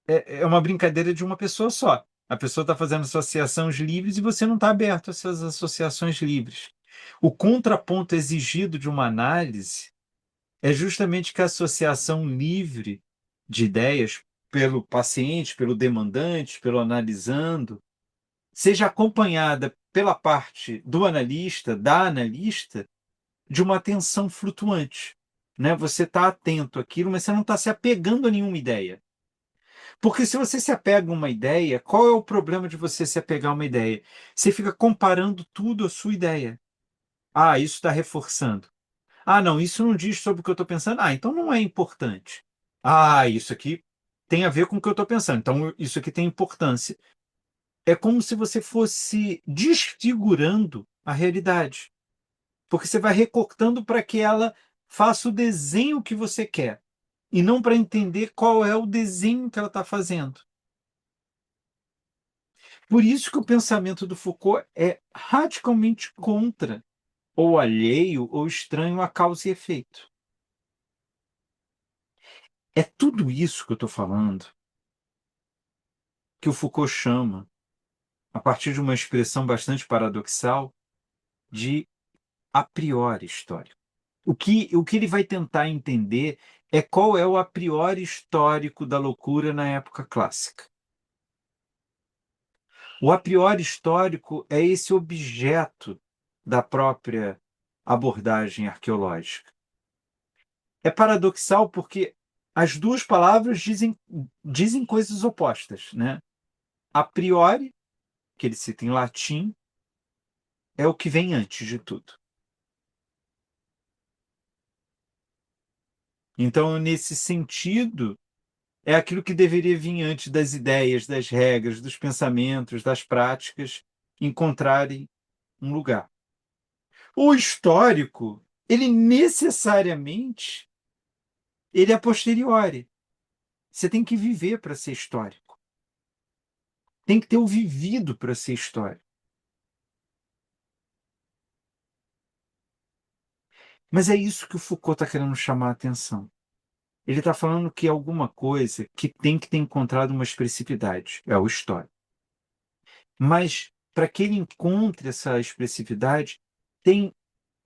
é uma brincadeira de uma pessoa só. A pessoa está fazendo associações livres e você não está aberto a essas associações livres. O contraponto exigido de uma análise é justamente que a associação livre de ideias pelo paciente, pelo demandante, pelo analisando, seja acompanhada pela parte do analista, da analista, de uma atenção flutuante. Né? Você está atento àquilo, mas você não está se apegando a nenhuma ideia. Porque se você se apega a uma ideia, qual é o problema de você se apegar a uma ideia? Você fica comparando tudo à sua ideia. Ah, isso está reforçando. Ah, não, isso não diz sobre o que eu estou pensando. Ah, então não é importante. Ah, isso aqui tem a ver com o que eu estou pensando. Então isso aqui tem importância. É como se você fosse desfigurando a realidade. Porque você vai recortando para que ela faça o desenho que você quer. E não para entender qual é o desenho que ela está fazendo. Por isso que o pensamento do Foucault é radicalmente contra, ou alheio, ou estranho a causa e efeito. É tudo isso que eu estou falando que o Foucault chama, a partir de uma expressão bastante paradoxal, de a priori histórico. O que ele vai tentar entender é qual é o a priori histórico da loucura na época clássica. O a priori histórico é esse objeto da própria abordagem arqueológica. É paradoxal porque as duas palavras dizem coisas opostas, né? A priori, que ele cita em latim, é o que vem antes de tudo. Então, nesse sentido, é aquilo que deveria vir antes das ideias, das regras, dos pensamentos, das práticas encontrarem um lugar. O histórico, ele necessariamente, ele é a posteriori. Você tem que viver para ser histórico. Tem que ter o vivido para ser histórico. Mas é isso que o Foucault está querendo chamar a atenção. Ele está falando que é alguma coisa que tem que ter encontrado uma expressividade, é o histórico. Mas para que ele encontre essa expressividade, tem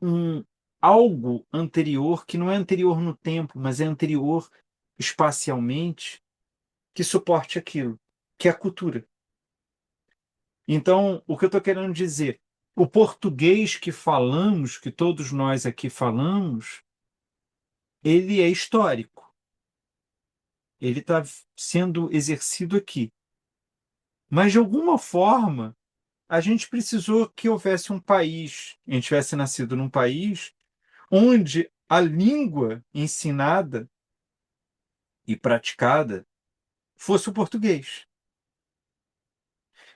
um algo anterior, que não é anterior no tempo, mas é anterior espacialmente, que suporte aquilo, que é a cultura. Então, o que eu estou querendo dizer, o português que falamos, que todos nós aqui falamos, ele é histórico. Ele está sendo exercido aqui. Mas, de alguma forma, a gente precisou que houvesse um país, a gente tivesse nascido num país onde a língua ensinada e praticada fosse o português.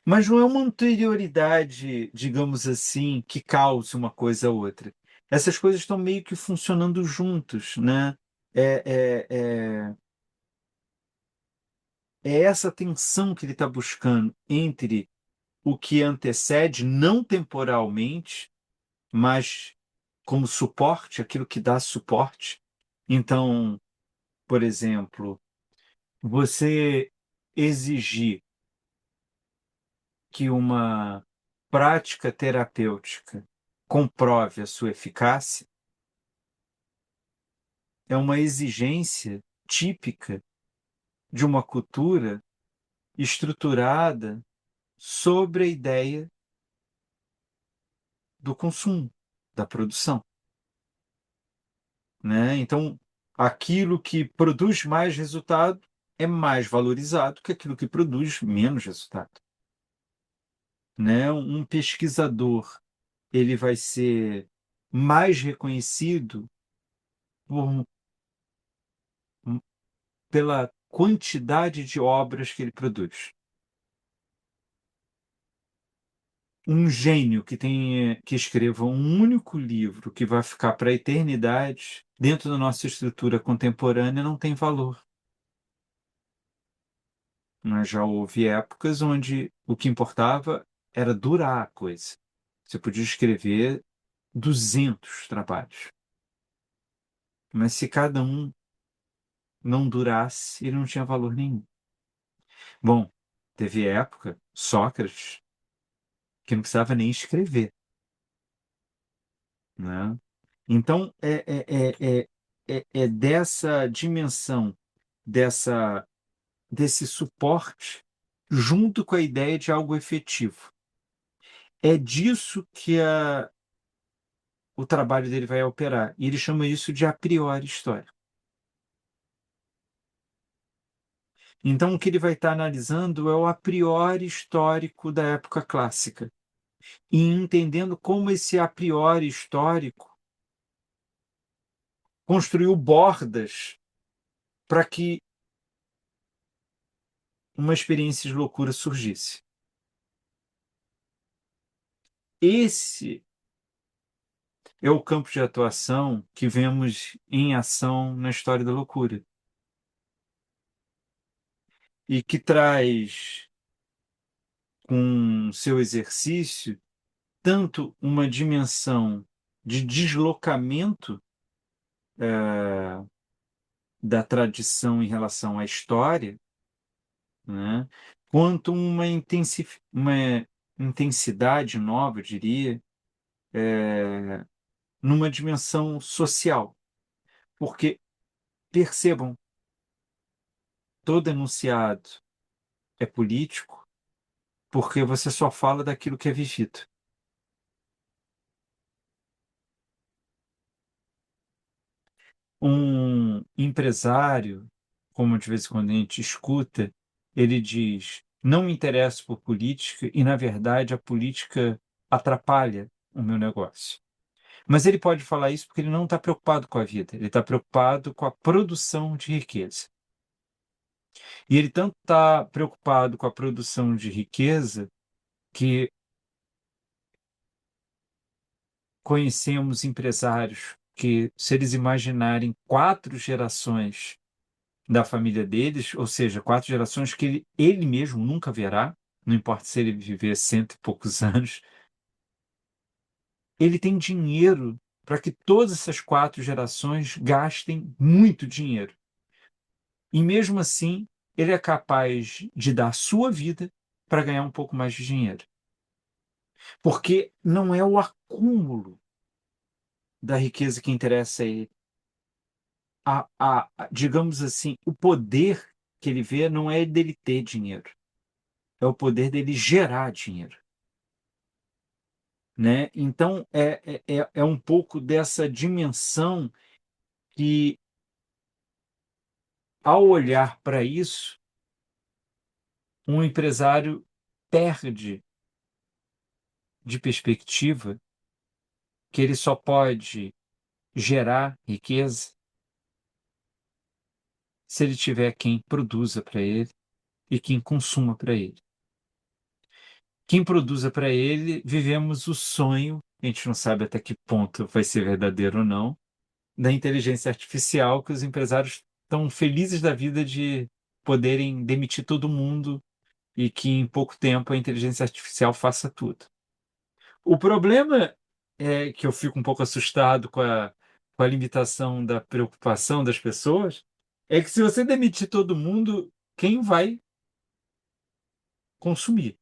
Mas não é uma anterioridade, digamos assim, que cause uma coisa a outra. Essas coisas estão meio que funcionando juntos, né? É, é, é, é essa tensão que ele está buscando entre o que antecede, não temporalmente, mas como suporte, aquilo que dá suporte. Então, por exemplo, você exigir que uma prática terapêutica comprove a sua eficácia é uma exigência típica de uma cultura estruturada sobre a ideia do consumo, da produção, né? Então, aquilo que produz mais resultado é mais valorizado que aquilo que produz menos resultado, né? Um pesquisador, ele vai ser mais reconhecido por, pela quantidade de obras que ele produz. Um gênio que escreva um único livro que vai ficar para a eternidade, dentro da nossa estrutura contemporânea, não tem valor. Mas já houve épocas onde o que importava era durar a coisa. Você podia escrever 200 trabalhos. Mas se cada um não durasse, ele não tinha valor nenhum. Bom, teve época, Sócrates, que não precisava nem escrever, né? Então, é dessa dimensão, desse suporte, junto com a ideia de algo efetivo. É disso que o trabalho dele vai operar. E ele chama isso de a priori história. Então, o que ele vai estar analisando é o a priori histórico da época clássica. E entendendo como esse a priori histórico construiu bordas para que uma experiência de loucura surgisse. Esse é o campo de atuação que vemos em ação na história da loucura. E que traz com seu exercício tanto uma dimensão de deslocamento da tradição em relação à história, né, quanto uma intensidade nova, eu diria, numa dimensão social. Porque, percebam, todo enunciado é político porque você só fala daquilo que é vivido. Um empresário, como de vez em quando a gente escuta, ele diz: não me interesso por política e, na verdade, a política atrapalha o meu negócio. Mas ele pode falar isso porque ele não está preocupado com a vida, ele está preocupado com a produção de riqueza. E ele tanto está preocupado com a produção de riqueza que conhecemos empresários que, se eles imaginarem 4 gerações da família deles, ou seja, 4 gerações que ele mesmo nunca verá, não importa se ele viver 100 e poucos anos, ele tem dinheiro para que todas essas 4 gerações gastem muito dinheiro. E mesmo assim, ele é capaz de dar a sua vida para ganhar um pouco mais de dinheiro. Porque não é o acúmulo da riqueza que interessa a ele. Digamos assim, o poder que ele vê não é dele ter dinheiro, é o poder dele gerar dinheiro, né? Então, é um pouco dessa dimensão que, ao olhar para isso, um empresário perde de perspectiva que ele só pode gerar riqueza se ele tiver quem produza para ele e quem consuma para ele. Quem produza para ele, vivemos o sonho, a gente não sabe até que ponto vai ser verdadeiro ou não, da inteligência artificial, que os empresários estão felizes da vida de poderem demitir todo mundo e que em pouco tempo a inteligência artificial faça tudo. O problema é que eu fico um pouco assustado com a limitação da preocupação das pessoas, é que se você demitir todo mundo, quem vai consumir.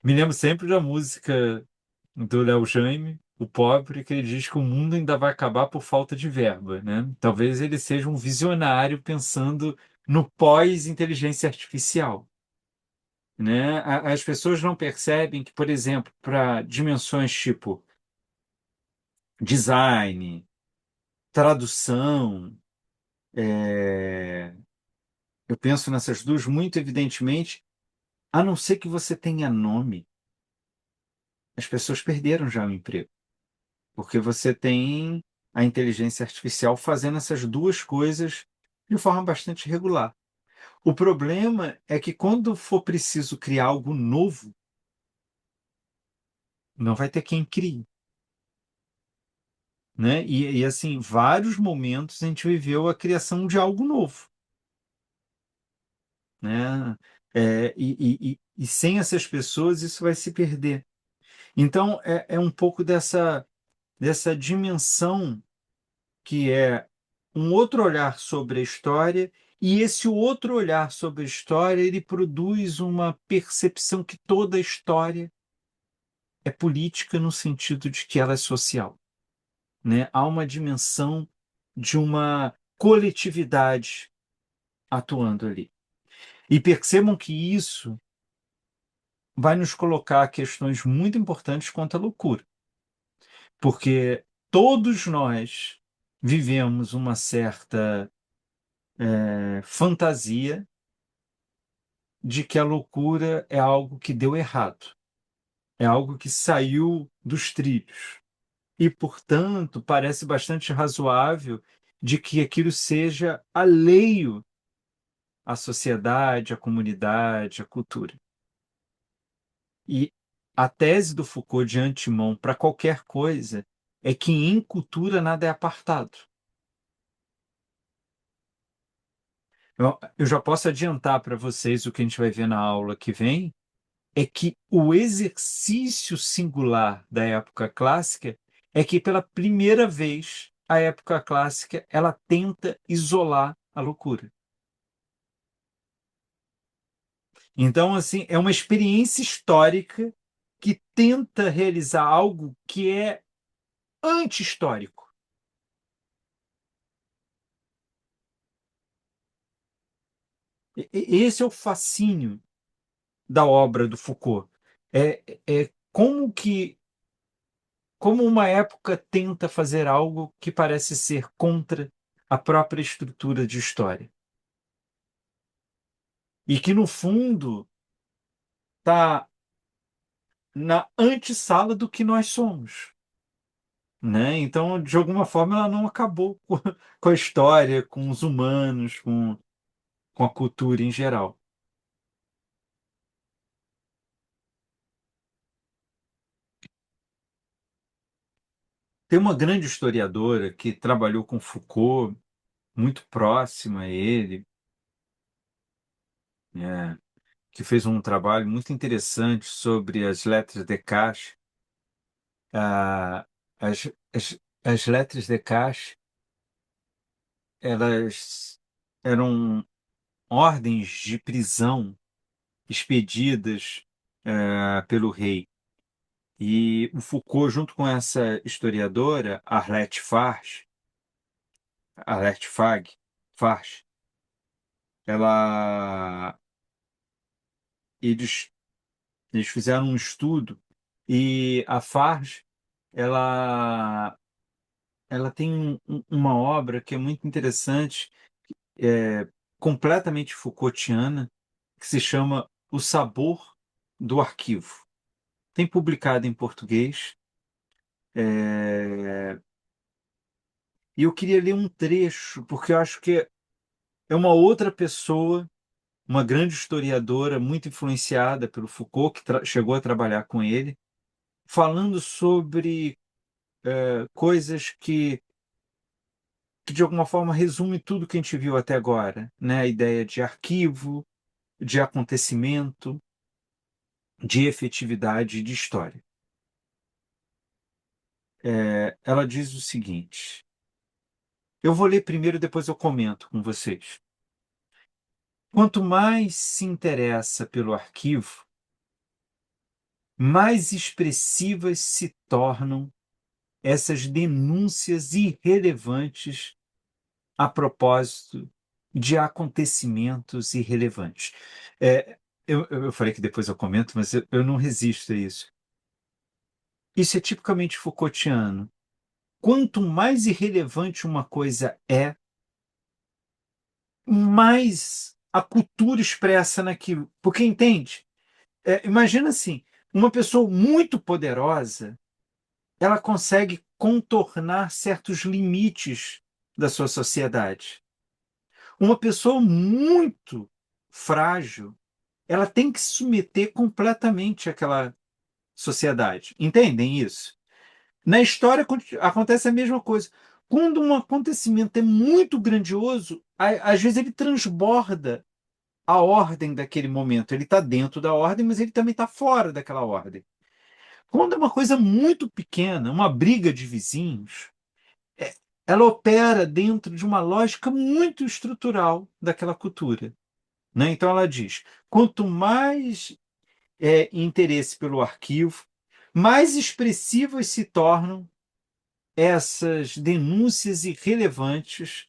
Me lembro sempre da música do Léo Jaime, o pobre, que ele diz que o mundo ainda vai acabar por falta de verba, né? Talvez ele seja um visionário pensando no pós-inteligência artificial, né? As pessoas não percebem que, por exemplo, para dimensões tipo design, tradução, eu penso nessas duas muito evidentemente, a não ser que você tenha nome, as pessoas perderam já o emprego. Porque você tem a inteligência artificial fazendo essas duas coisas de forma bastante regular. O problema é que quando for preciso criar algo novo, não vai ter quem crie, né? Assim, vários momentos a gente viveu a criação de algo novo, né? E sem essas pessoas isso vai se perder. Então é um pouco dessa dimensão que é um outro olhar sobre a história, e esse outro olhar sobre a história, ele produz uma percepção que toda a história é política no sentido de que ela é social, né? Há uma dimensão de uma coletividade atuando ali. E percebam que isso vai nos colocar questões muito importantes quanto à loucura, porque todos nós vivemos uma certa fantasia de que a loucura é algo que deu errado, é algo que saiu dos trilhos. E, portanto, parece bastante razoável de que aquilo seja alheio à sociedade, à comunidade, à cultura. E a tese do Foucault de antemão para qualquer coisa é que em cultura nada é apartado. Eu já posso adiantar para vocês o que a gente vai ver na aula que vem, é que o exercício singular da época clássica é que, pela primeira vez, a época clássica ela tenta isolar a loucura. Então, assim, é uma experiência histórica que tenta realizar algo que é anti-histórico. Esse é o fascínio da obra do Foucault. É como uma época tenta fazer algo que parece ser contra a própria estrutura de história. E que, no fundo, está na antessala do que nós somos. Né? Então, de alguma forma, ela não acabou com a história, com os humanos, com a cultura em geral. Tem uma grande historiadora que trabalhou com Foucault, muito próxima a ele, né? Que fez um trabalho muito interessante sobre as letras de Descartes. Ah, as letras de Descartes, elas eram ordens de prisão expedidas pelo rei. E o Foucault, junto com essa historiadora, Arlette Farge, ela, eles, eles fizeram um estudo e a Farge, ela, ela tem uma obra que é muito interessante, completamente Foucaultiana, que se chama O Sabor do Arquivo. Tem publicado em português. E eu queria ler um trecho, porque eu acho que é uma outra pessoa, uma grande historiadora, muito influenciada pelo Foucault, que chegou a trabalhar com ele, falando sobre coisas que, de alguma forma, resume tudo que a gente viu até agora, né? A ideia de arquivo, de acontecimento, de efetividade e de história. Ela diz o seguinte: Eu vou ler primeiro, depois eu comento com vocês. Quanto mais se interessa pelo arquivo, mais expressivas se tornam essas denúncias irrelevantes a propósito de acontecimentos irrelevantes. Eu falei que depois eu comento, mas eu não resisto a isso. Isso é tipicamente Foucaultiano. Quanto mais irrelevante uma coisa é, mais a cultura expressa naquilo. Porque, entende? Imagina assim, uma pessoa muito poderosa, ela consegue contornar certos limites da sua sociedade. Uma pessoa muito frágil, ela tem que se submeter completamente àquela sociedade. Entendem isso? Na história acontece a mesma coisa. Quando um acontecimento é muito grandioso, às vezes ele transborda a ordem daquele momento. Ele está dentro da ordem, mas ele também está fora daquela ordem. Quando é uma coisa muito pequena, uma briga de vizinhos, é, ela opera dentro de uma lógica muito estrutural daquela cultura, né? Então ela diz: quanto mais interesse pelo arquivo, mais expressivas se tornam essas denúncias irrelevantes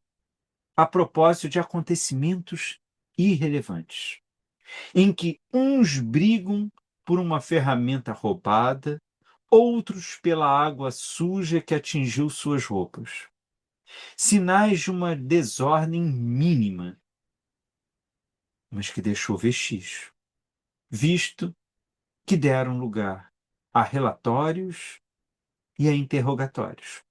a propósito de acontecimentos irrelevantes, em que uns brigam por uma ferramenta roubada, outros pela água suja que atingiu suas roupas. Sinais de uma desordem mínima, mas que deixou vestígio, visto que deram lugar a relatórios e a interrogatórios.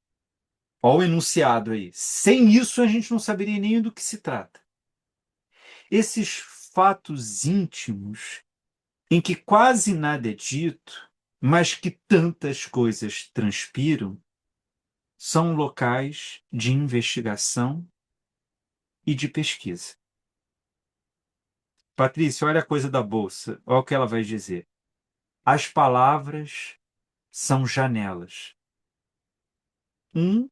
Olha o enunciado aí. Sem isso, a gente não saberia nem do que se trata. Esses fatos íntimos, em que quase nada é dito, mas que tantas coisas transpiram, são locais de investigação e de pesquisa. Patrícia, olha a coisa da bolsa. Olha o que ela vai dizer. As palavras são janelas. Um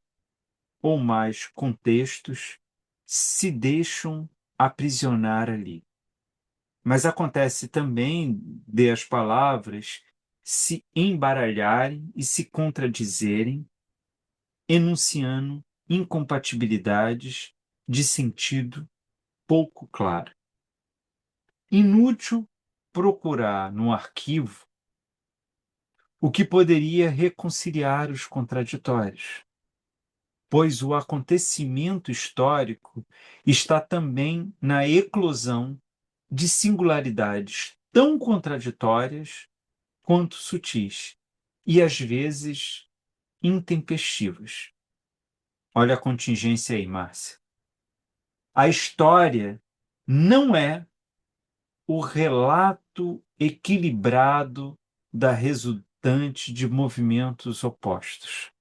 ou mais contextos se deixam aprisionar ali. Mas acontece também de as palavras se embaralharem e se contradizerem, enunciando incompatibilidades de sentido pouco claro. Inútil procurar no arquivo o que poderia reconciliar os contraditórios, pois o acontecimento histórico está também na eclosão de singularidades tão contraditórias quanto sutis e, às vezes, intempestivas. Olha a contingência aí, Márcia. A história não é o relato equilibrado da resultante de movimentos opostos,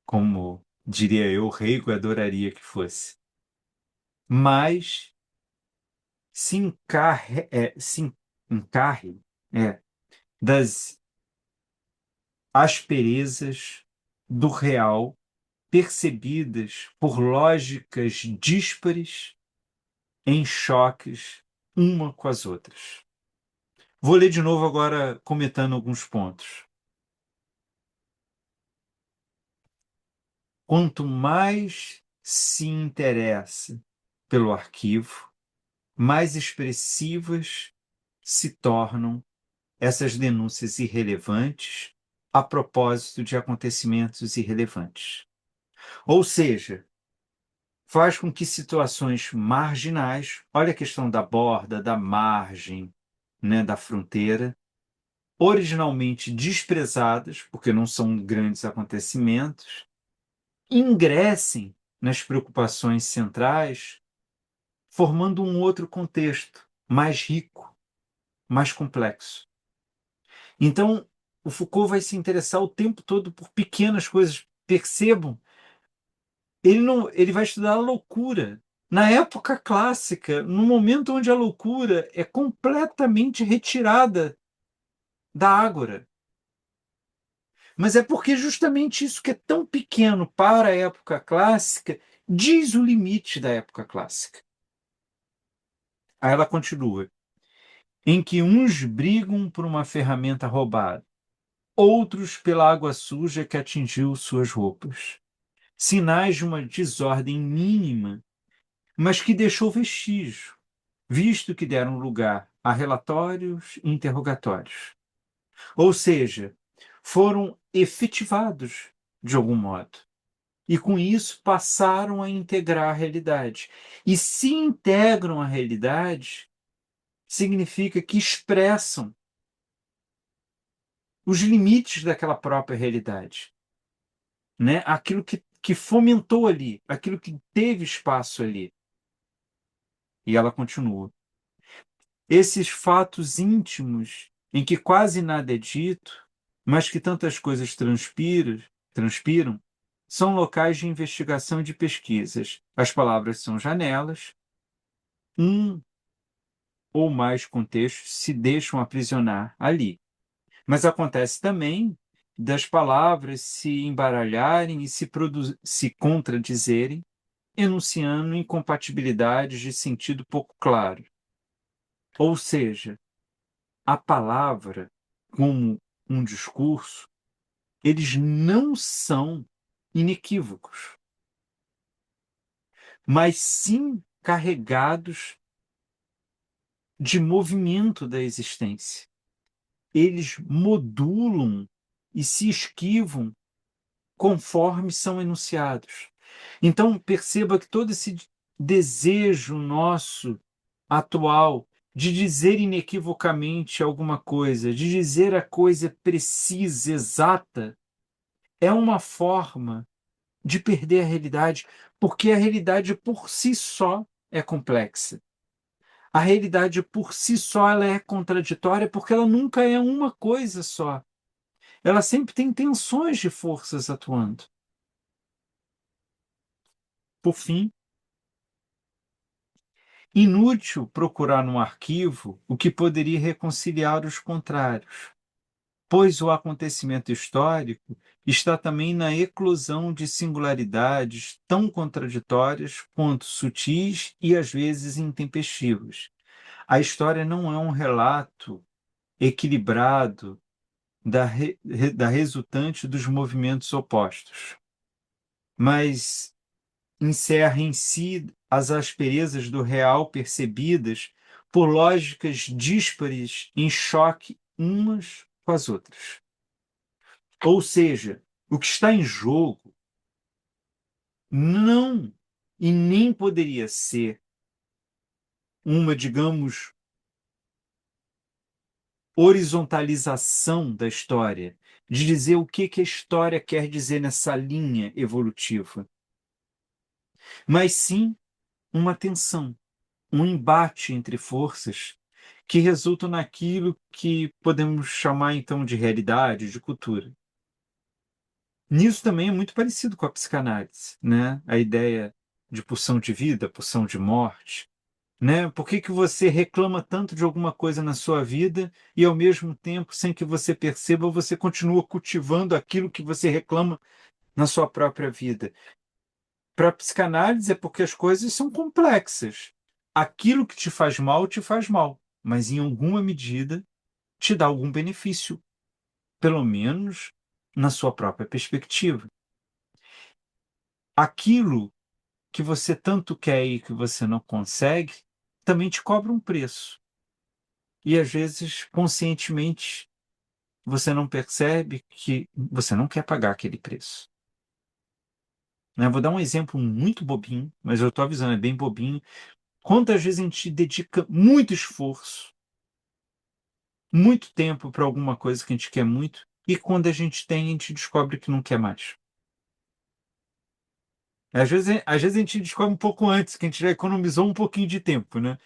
como, diria eu, Hegel adoraria que fosse, mas se encarre das asperezas do real percebidas por lógicas díspares em choques uma com as outras. Vou ler de novo agora, comentando alguns pontos. Quanto mais se interessa pelo arquivo, mais expressivas se tornam essas denúncias irrelevantes a propósito de acontecimentos irrelevantes. Ou seja, faz com que situações marginais, olha a questão da borda, da margem, né, da fronteira, originalmente desprezadas, porque não são grandes acontecimentos, ingressem nas preocupações centrais, formando um outro contexto mais rico, mais complexo. Então, o Foucault vai se interessar o tempo todo por pequenas coisas. Percebam, ele vai estudar a loucura. Na época clássica, no momento onde a loucura é completamente retirada da ágora. Mas é porque justamente isso que é tão pequeno para a época clássica diz o limite da época clássica. Aí ela continua: em que uns brigam por uma ferramenta roubada, outros pela água suja que atingiu suas roupas. Sinais de uma desordem mínima, mas que deixou vestígio, visto que deram lugar a relatórios e interrogatórios. Ou seja, foram efetivados de algum modo. E com isso passaram a integrar a realidade. E se integram à realidade, significa que expressam os limites daquela própria realidade, né? Aquilo que fomentou ali, aquilo que teve espaço ali. E ela continua: esses fatos íntimos, em que quase nada é dito, mas que tantas coisas transpiram, são locais de investigação e de pesquisas. As palavras são janelas, um ou mais contextos se deixam aprisionar ali. Mas acontece também das palavras se embaralharem e se contradizerem, enunciando incompatibilidades de sentido pouco claro. Ou seja, a palavra, como um discurso, eles não são inequívocos, mas sim carregados de movimento da existência. Eles modulam e se esquivam conforme são enunciados. Então, perceba que todo esse desejo nosso atual de dizer inequivocamente alguma coisa, de dizer a coisa precisa, exata, é uma forma de perder a realidade, porque a realidade por si só é complexa. A realidade por si só ela é contraditória porque ela nunca é uma coisa só. Ela sempre tem tensões de forças atuando. Por fim, inútil procurar no arquivo o que poderia reconciliar os contrários, pois o acontecimento histórico está também na eclosão de singularidades tão contraditórias quanto sutis e às vezes intempestivas. A história não é um relato equilibrado da resultante dos movimentos opostos, mas encerra em si as asperezas do real percebidas por lógicas díspares em choque umas com as outras. Ou seja, o que está em jogo não e nem poderia ser uma, digamos, horizontalização da história, de dizer o que a história quer dizer nessa linha evolutiva, mas sim uma tensão, um embate entre forças que resultam naquilo que podemos chamar então de realidade, de cultura. Nisso também é muito parecido com a psicanálise, né? A ideia de pulsão de vida, pulsão de morte, né? Por que que você reclama tanto de alguma coisa na sua vida e ao mesmo tempo, sem que você perceba, você continua cultivando aquilo que você reclama na sua própria vida? Para a psicanálise é porque as coisas são complexas. Aquilo que te faz mal, mas em alguma medida te dá algum benefício, pelo menos na sua própria perspectiva. Aquilo que você tanto quer e que você não consegue, também te cobra um preço. E às vezes, conscientemente, você não percebe que você não quer pagar aquele preço. Né? Vou dar um exemplo muito bobinho, mas eu estou avisando, é bem bobinho. Quantas vezes a gente dedica muito esforço, muito tempo para alguma coisa que a gente quer muito, e quando a gente tem, a gente descobre que não quer mais. Às vezes a gente descobre um pouco antes, que a gente já economizou um pouquinho de tempo, né?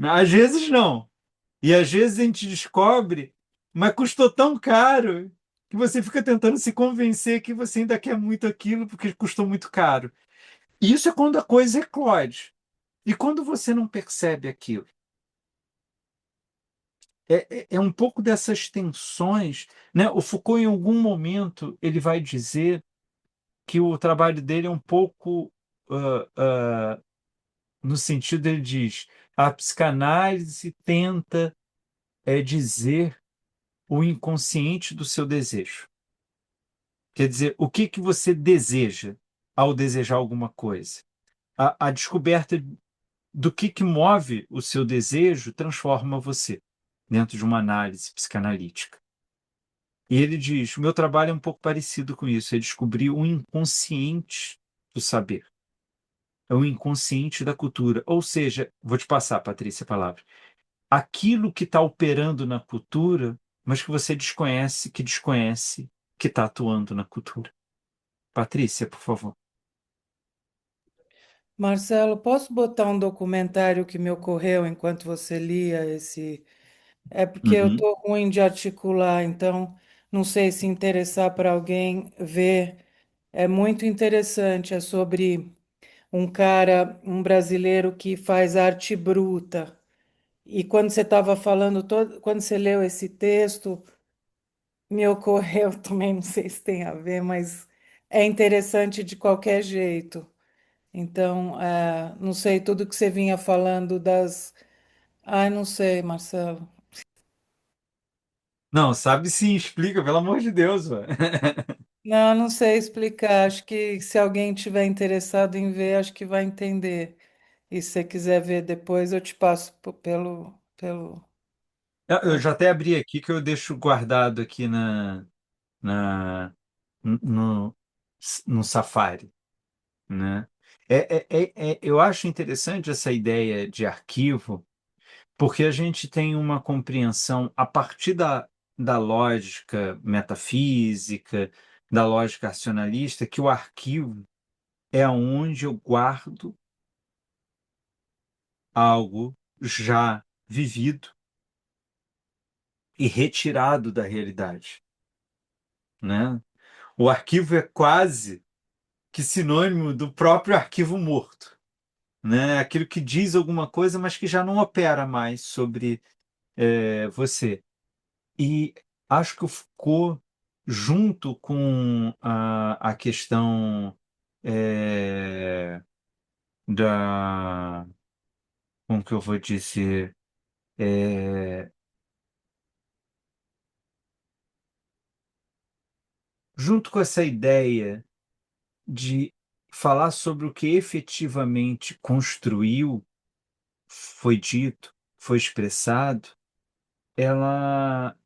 Às vezes não. E às vezes a gente descobre, mas custou tão caro que você fica tentando se convencer que você ainda quer muito aquilo porque custou muito caro. E isso é quando a coisa eclode. E quando você não percebe aquilo? é um pouco dessas tensões, né? O Foucault, em algum momento, ele vai dizer que o trabalho dele é um pouco ah, ah, no sentido, ele diz, a psicanálise tenta dizer o inconsciente do seu desejo. Quer dizer, o que que você deseja ao desejar alguma coisa? A descoberta do que move o seu desejo transforma você dentro de uma análise psicanalítica. E ele diz: o meu trabalho é um pouco parecido com isso, é descobrir o inconsciente do saber, é o inconsciente da cultura. Ou seja, vou te passar, Patrícia, a palavra. Aquilo que está operando na cultura, mas que você desconhece que está atuando na cultura. Patrícia, por favor. Marcelo, posso botar um documentário que me ocorreu enquanto você lia esse? É porque eu Uhum. estou ruim de articular, então não sei se interessar para alguém ver. É muito interessante, é sobre um cara, um brasileiro que faz arte bruta. E quando você estava falando, quando você leu esse texto, me ocorreu também, não sei se tem a ver, mas é interessante de qualquer jeito. Então, não sei, tudo que você vinha falando das. Ai, não sei, Marcelo. Não, sabe sim, explica, pelo amor de Deus, velho. Não, não sei explicar. Acho que se alguém tiver interessado em ver, acho que vai entender. E se você quiser ver depois, eu te passo pelo. Eu já até abri aqui que eu deixo guardado aqui na, no, no Safari, né? Eu acho interessante essa ideia de arquivo, porque a gente tem uma compreensão a partir da lógica metafísica, da lógica racionalista, que o arquivo é onde eu guardo algo já vivido e retirado da realidade, né? O arquivo é quase que sinônimo do próprio arquivo morto, né? Aquilo que diz alguma coisa, mas que já não opera mais sobre você. E acho que o Foucault, junto com a questão da, como que eu vou dizer, é, junto com essa ideia de falar sobre o que efetivamente construiu, foi dito, foi expressado, ela,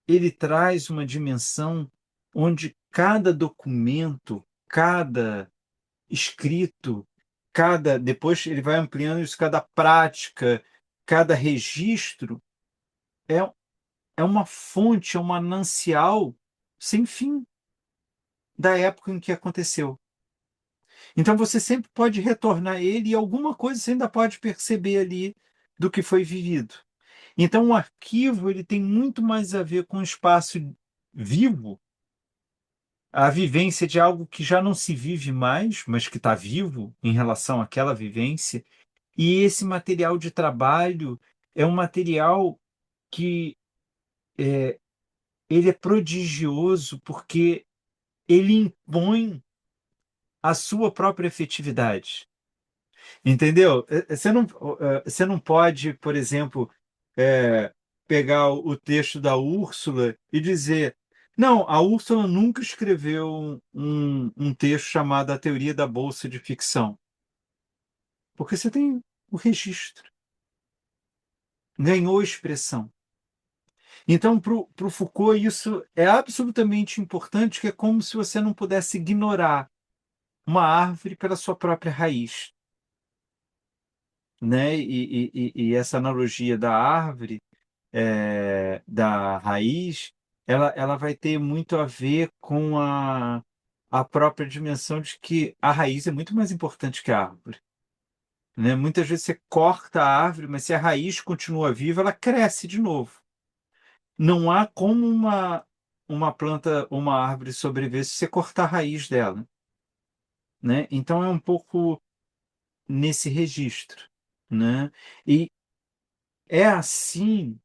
ele traz uma dimensão onde cada documento, cada escrito, depois ele vai ampliando isso, cada prática, cada registro é, é uma fonte, é um manancial sem fim da época em que aconteceu. Então você sempre pode retornar a ele e alguma coisa você ainda pode perceber ali do que foi vivido. Então o arquivo ele tem muito mais a ver com o espaço vivo, a vivência de algo que já não se vive mais, mas que está vivo em relação àquela vivência. E esse material de trabalho é um material que ele é prodigioso porque ele impõe a sua própria efetividade. Entendeu? Você não pode, por exemplo, pegar o texto da Úrsula e dizer: não, a Úrsula nunca escreveu um texto chamado A Teoria da Bolsa de Ficção. Porque você tem o registro, ganhou expressão. Então, para o Foucault, isso é absolutamente importante, que é como se você não pudesse ignorar uma árvore pela sua própria raiz, né? E essa analogia da árvore, da raiz, ela vai ter muito a ver com a própria dimensão de que a raiz é muito mais importante que a árvore, né? Muitas vezes você corta a árvore, mas se a raiz continua viva, ela cresce de novo. Não há como uma planta, uma árvore sobreviver se você cortar a raiz dela, né? Então é um pouco nesse registro, né? E, É assim,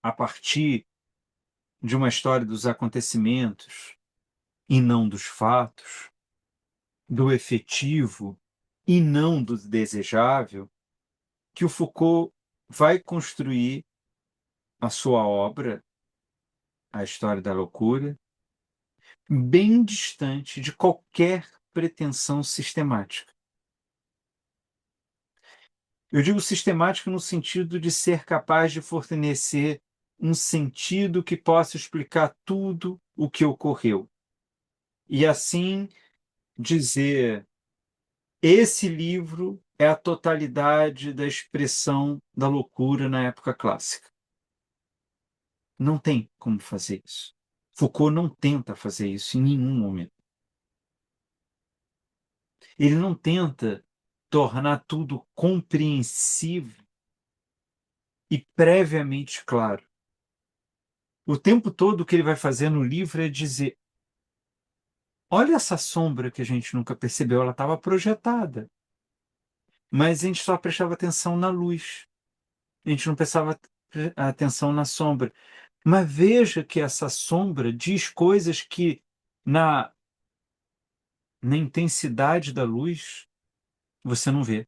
a partir de uma história dos acontecimentos e não dos fatos, do efetivo e não do desejável, que o Foucault vai construir a sua obra, A História da Loucura, bem distante de qualquer pretensão sistemática. Eu digo sistemática no sentido de ser capaz de fornecer um sentido que possa explicar tudo o que ocorreu. E assim dizer, esse livro é a totalidade da expressão da loucura na época clássica. Não tem como fazer isso. Foucault não tenta fazer isso em nenhum momento. Ele não tenta tornar tudo compreensível e previamente claro. O tempo todo o que ele vai fazer no livro é dizer: olha essa sombra que a gente nunca percebeu, ela estava projetada, mas a gente só prestava atenção na luz, a gente não prestava atenção na sombra. Mas veja que essa sombra diz coisas que na, na intensidade da luz você não vê,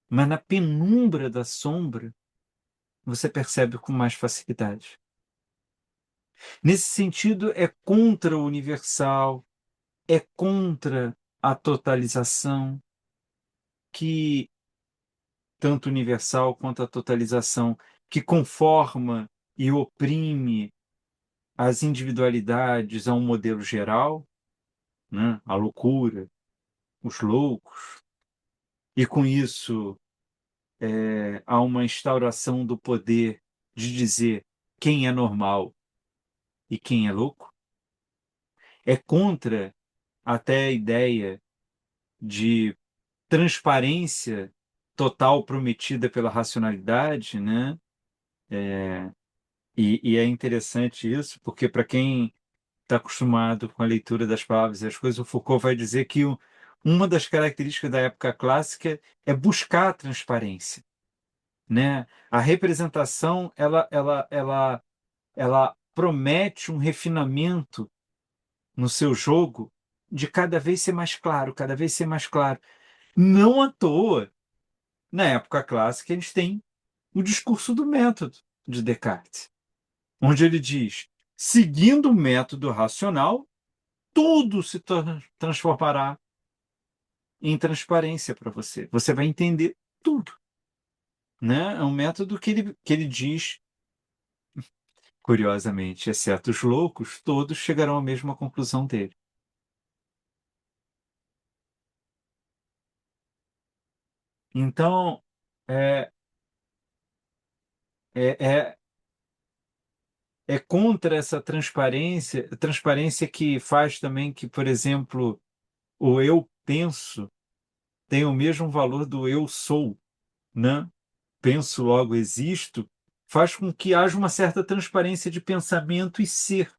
mas na penumbra da sombra você percebe com mais facilidade. Nesse sentido, é contra o universal, é contra a totalização, que tanto universal quanto a totalização, que conforma e oprime as individualidades a um modelo geral, né? A loucura, os loucos, e com isso há uma instauração do poder de dizer quem é normal e quem é louco. É contra até a ideia de transparência total prometida pela racionalidade, né? E é interessante isso, porque para quem está acostumado com a leitura das palavras e as coisas, o Foucault vai dizer que uma das características da época clássica é buscar a transparência, né? A representação ela promete um refinamento no seu jogo de cada vez ser mais claro, cada vez ser mais claro. Não à toa, na época clássica, a gente tem o discurso do método de Descartes, onde ele diz: seguindo o método racional, tudo se transformará em transparência para você. Você vai entender tudo. Né? É um método que ele diz, curiosamente, exceto os loucos, todos chegarão à mesma conclusão dele. Então, é, é, é, é contra essa transparência que faz também que, por exemplo, o eu penso tem o mesmo valor do eu sou, né? Penso, logo existo, faz com que haja uma certa transparência de pensamento e ser,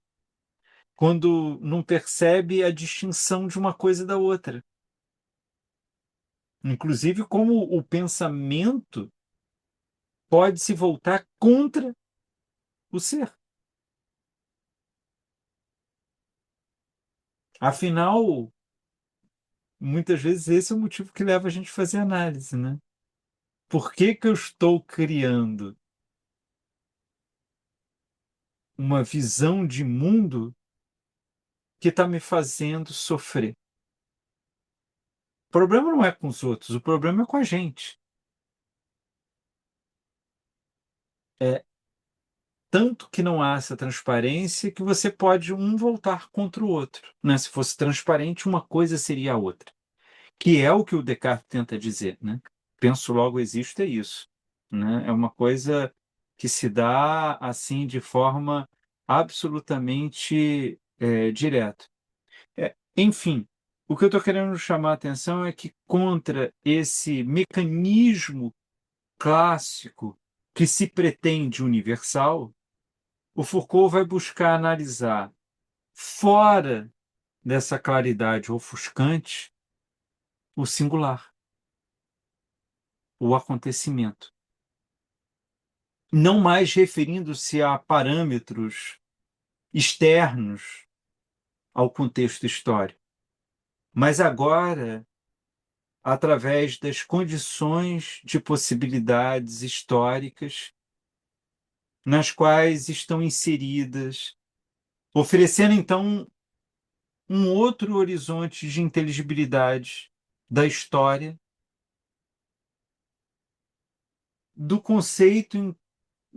quando não percebe a distinção de uma coisa da outra. Inclusive, como o pensamento pode se voltar contra o ser. Afinal, muitas vezes esse é o motivo que leva a gente a fazer análise, né? Por que que eu estou criando uma visão de mundo que está me fazendo sofrer? O problema não é com os outros, o problema é com a gente. É tanto que não há essa transparência que você pode um voltar contra o outro, né? Se fosse transparente, uma coisa seria a outra, que é o que o Descartes tenta dizer, né? Penso, logo existo, é isso, né? É uma coisa que se dá assim de forma absolutamente direta. Enfim, o que eu estou querendo chamar a atenção é que contra esse mecanismo clássico que se pretende universal, o Foucault vai buscar analisar, fora dessa claridade ofuscante, o singular, o acontecimento. não mais referindo-se a parâmetros externos ao contexto histórico, mas agora através das condições de possibilidades históricas nas quais estão inseridas, oferecendo então um outro horizonte de inteligibilidade da história, do conceito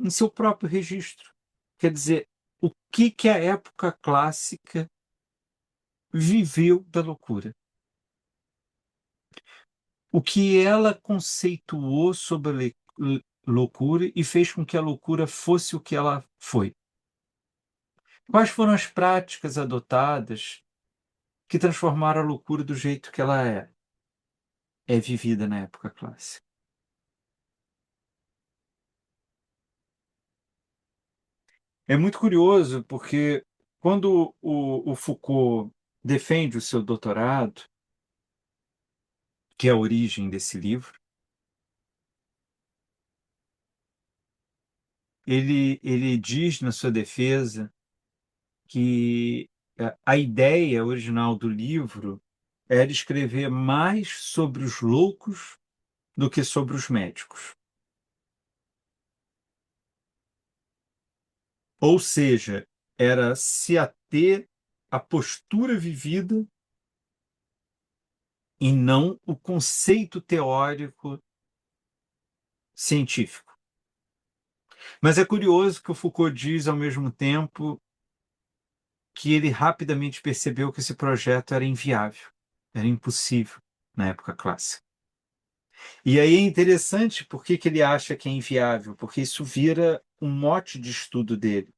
em seu próprio registro. Quer dizer, o que a época clássica viveu da loucura? O que ela conceituou sobre a loucura e fez com que a loucura fosse o que ela foi? Quais foram as práticas adotadas que transformaram a loucura do jeito que ela é vivida na época clássica? É muito curioso porque quando o Foucault defende o seu doutorado, que é a origem desse livro, ele diz na sua defesa que a ideia original do livro era escrever mais sobre os loucos do que sobre os médicos. Ou seja, era se ater à postura vivida e não o conceito teórico científico. Mas é curioso que o Foucault diz, ao mesmo tempo, que ele rapidamente percebeu que esse projeto era inviável, era impossível na época clássica. E aí é interessante por que ele acha que é inviável, porque isso vira um mote de estudo dele.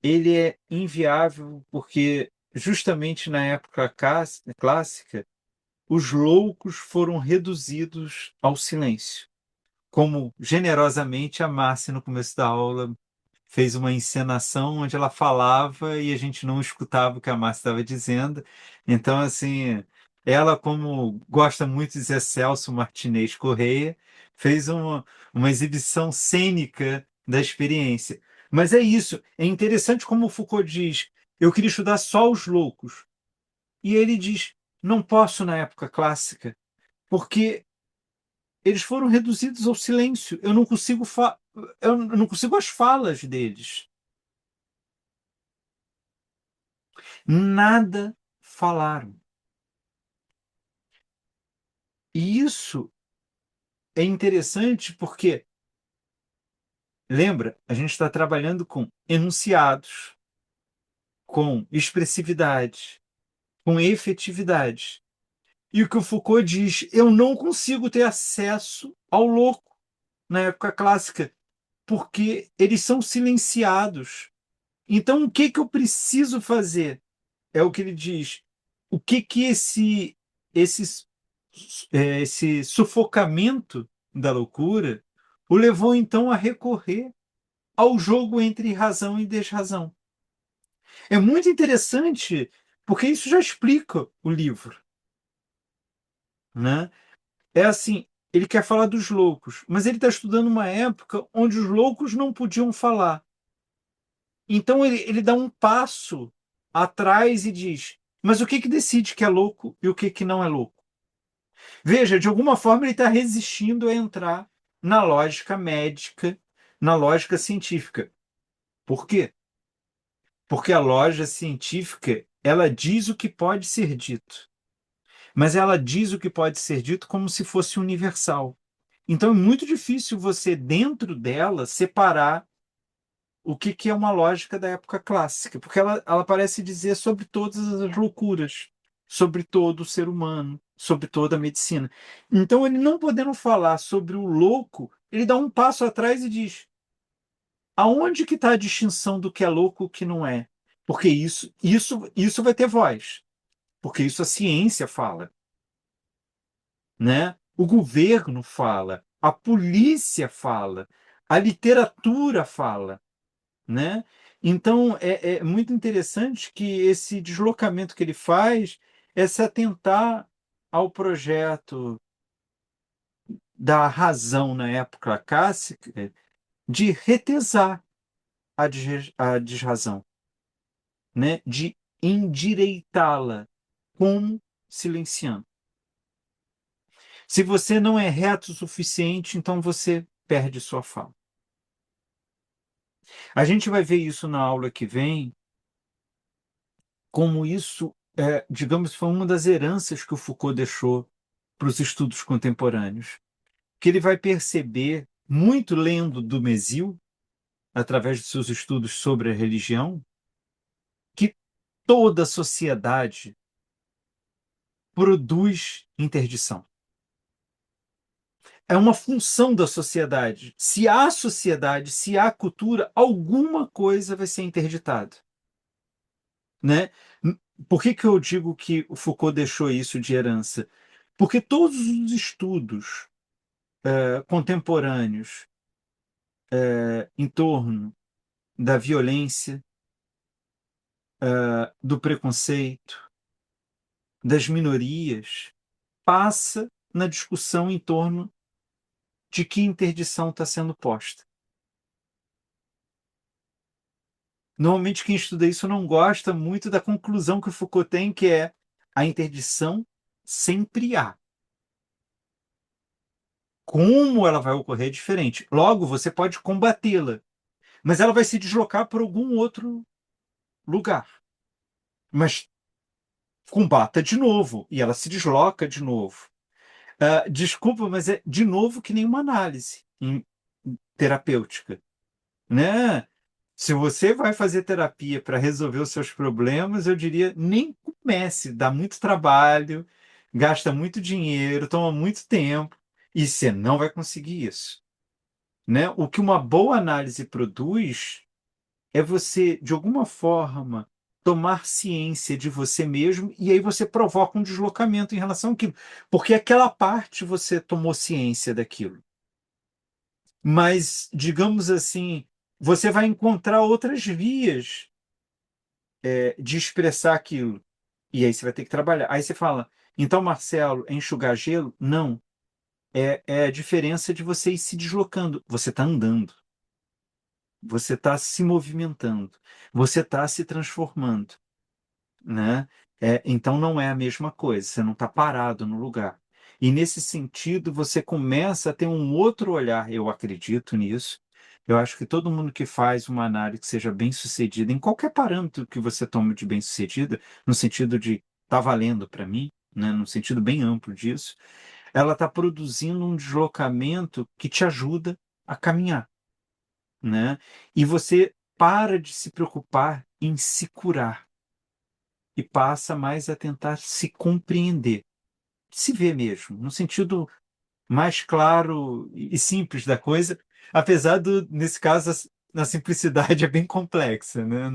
Ele é inviável porque, justamente na época clássica, os loucos foram reduzidos ao silêncio, como generosamente a Márcia, no começo da aula, fez uma encenação onde ela falava e a gente não escutava o que a Márcia estava dizendo. Então, assim, ela, como gosta muito de Zé Celso Martinez Correia, fez uma exibição cênica da experiência. Mas é isso, é interessante como o Foucault diz, eu queria estudar só os loucos. E ele diz, não posso na época clássica, porque eles foram reduzidos ao silêncio. Eu não consigo as falas deles. Nada falaram. E isso é interessante porque, lembra, a gente está trabalhando com enunciados, com expressividade, com efetividade. E o que o Foucault diz, eu não consigo ter acesso ao louco na época clássica, porque eles são silenciados. Então, o que eu preciso fazer? É o que ele diz. O que esse, esse sufocamento da loucura o levou então a recorrer ao jogo entre razão e desrazão? É muito interessante, porque isso já explica o livro, né? É assim, ele quer falar dos loucos, mas ele está estudando uma época onde os loucos não podiam falar. Então ele dá um passo atrás e diz: mas o que decide que é louco e o que não é louco? Veja, de alguma forma ele está resistindo a entrar na lógica médica, na lógica científica. Por quê? Porque a lógica científica, ela diz o que pode ser dito, mas ela diz o que pode ser dito como se fosse universal. Então é muito difícil você, dentro dela, separar o que é uma lógica da época clássica, porque ela parece dizer sobre todas as loucuras, sobre todo o ser humano, sobre toda a medicina. Então, ele não podendo falar sobre o louco, ele dá um passo atrás e diz: aonde que está a distinção do que é louco e o que não é? Porque isso vai ter voz, porque isso a ciência fala, né? O governo fala, a polícia fala, a literatura fala, né? Então, é muito interessante que esse deslocamento que ele faz é se atentar ao projeto da razão na época clássica de retesar a desrazão, né? De endireitá-la, como silenciando. Se você não é reto o suficiente, então você perde sua fala. A gente vai ver isso na aula que vem, como isso, digamos, foi uma das heranças que o Foucault deixou para os estudos contemporâneos, que ele vai perceber, muito lendo Dumézil, através de seus estudos sobre a religião, que toda sociedade produz interdição. É uma função da sociedade. Se há sociedade, se há cultura, alguma coisa vai ser interditada, né? Por que eu digo que o Foucault deixou isso de herança? Porque todos os estudos contemporâneos em torno da violência, do preconceito, das minorias, passa na discussão em torno de que interdição está sendo posta. Normalmente quem estuda isso não gosta muito da conclusão que o Foucault tem, que é a interdição sempre há. Como ela vai ocorrer é diferente. Logo, você pode combatê-la, mas ela vai se deslocar para algum outro lugar. Mas combata de novo, e ela se desloca de novo. Desculpa, mas é de novo que nem uma análise terapêutica, né? Se você vai fazer terapia para resolver os seus problemas, eu diria nem comece, dá muito trabalho, gasta muito dinheiro, toma muito tempo, e você não vai conseguir isso, né? O que uma boa análise produz é você, de alguma forma, tomar ciência de você mesmo, e aí você provoca um deslocamento em relação àquilo, porque aquela parte você tomou ciência daquilo. Mas, digamos assim, você vai encontrar outras vias de expressar aquilo. E aí você vai ter que trabalhar. Aí você fala, então, Marcelo, é enxugar gelo? Não. É a diferença de você ir se deslocando. Você está andando. Você está se movimentando. Você está se transformando, né? Então não é a mesma coisa. Você não está parado no lugar. E nesse sentido, você começa a ter um outro olhar. Eu acredito nisso. Eu acho que todo mundo que faz uma análise que seja bem-sucedida, em qualquer parâmetro que você tome de bem-sucedida, no sentido de tá valendo para mim, né, no sentido bem amplo disso, ela está produzindo um deslocamento que te ajuda a caminhar, né? E você para de se preocupar em se curar e passa mais a tentar se compreender, se ver mesmo, no sentido mais claro e simples da coisa, apesar do, nesse caso, a simplicidade é bem complexa, né?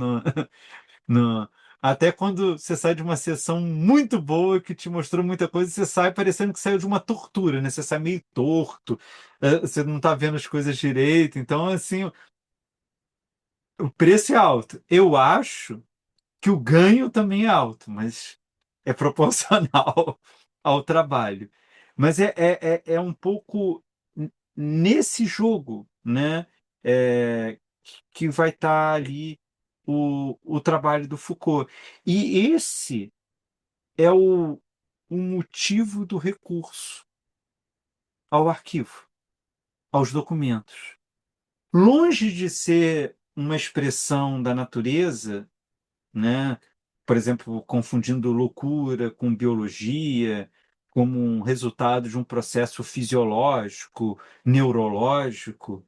No, até quando você sai de uma sessão muito boa que te mostrou muita coisa, você sai parecendo que saiu de uma tortura, né? Você sai meio torto, você não está vendo as coisas direito. Então, assim, o preço é alto. Eu acho que o ganho também é alto, mas é proporcional ao trabalho. Mas é um pouco nesse jogo, né, que vai estar ali o trabalho do Foucault. E esse é o motivo do recurso ao arquivo, aos documentos. Longe de ser uma expressão da natureza, né? Por exemplo, confundindo loucura com biologia, como um resultado de um processo fisiológico, neurológico.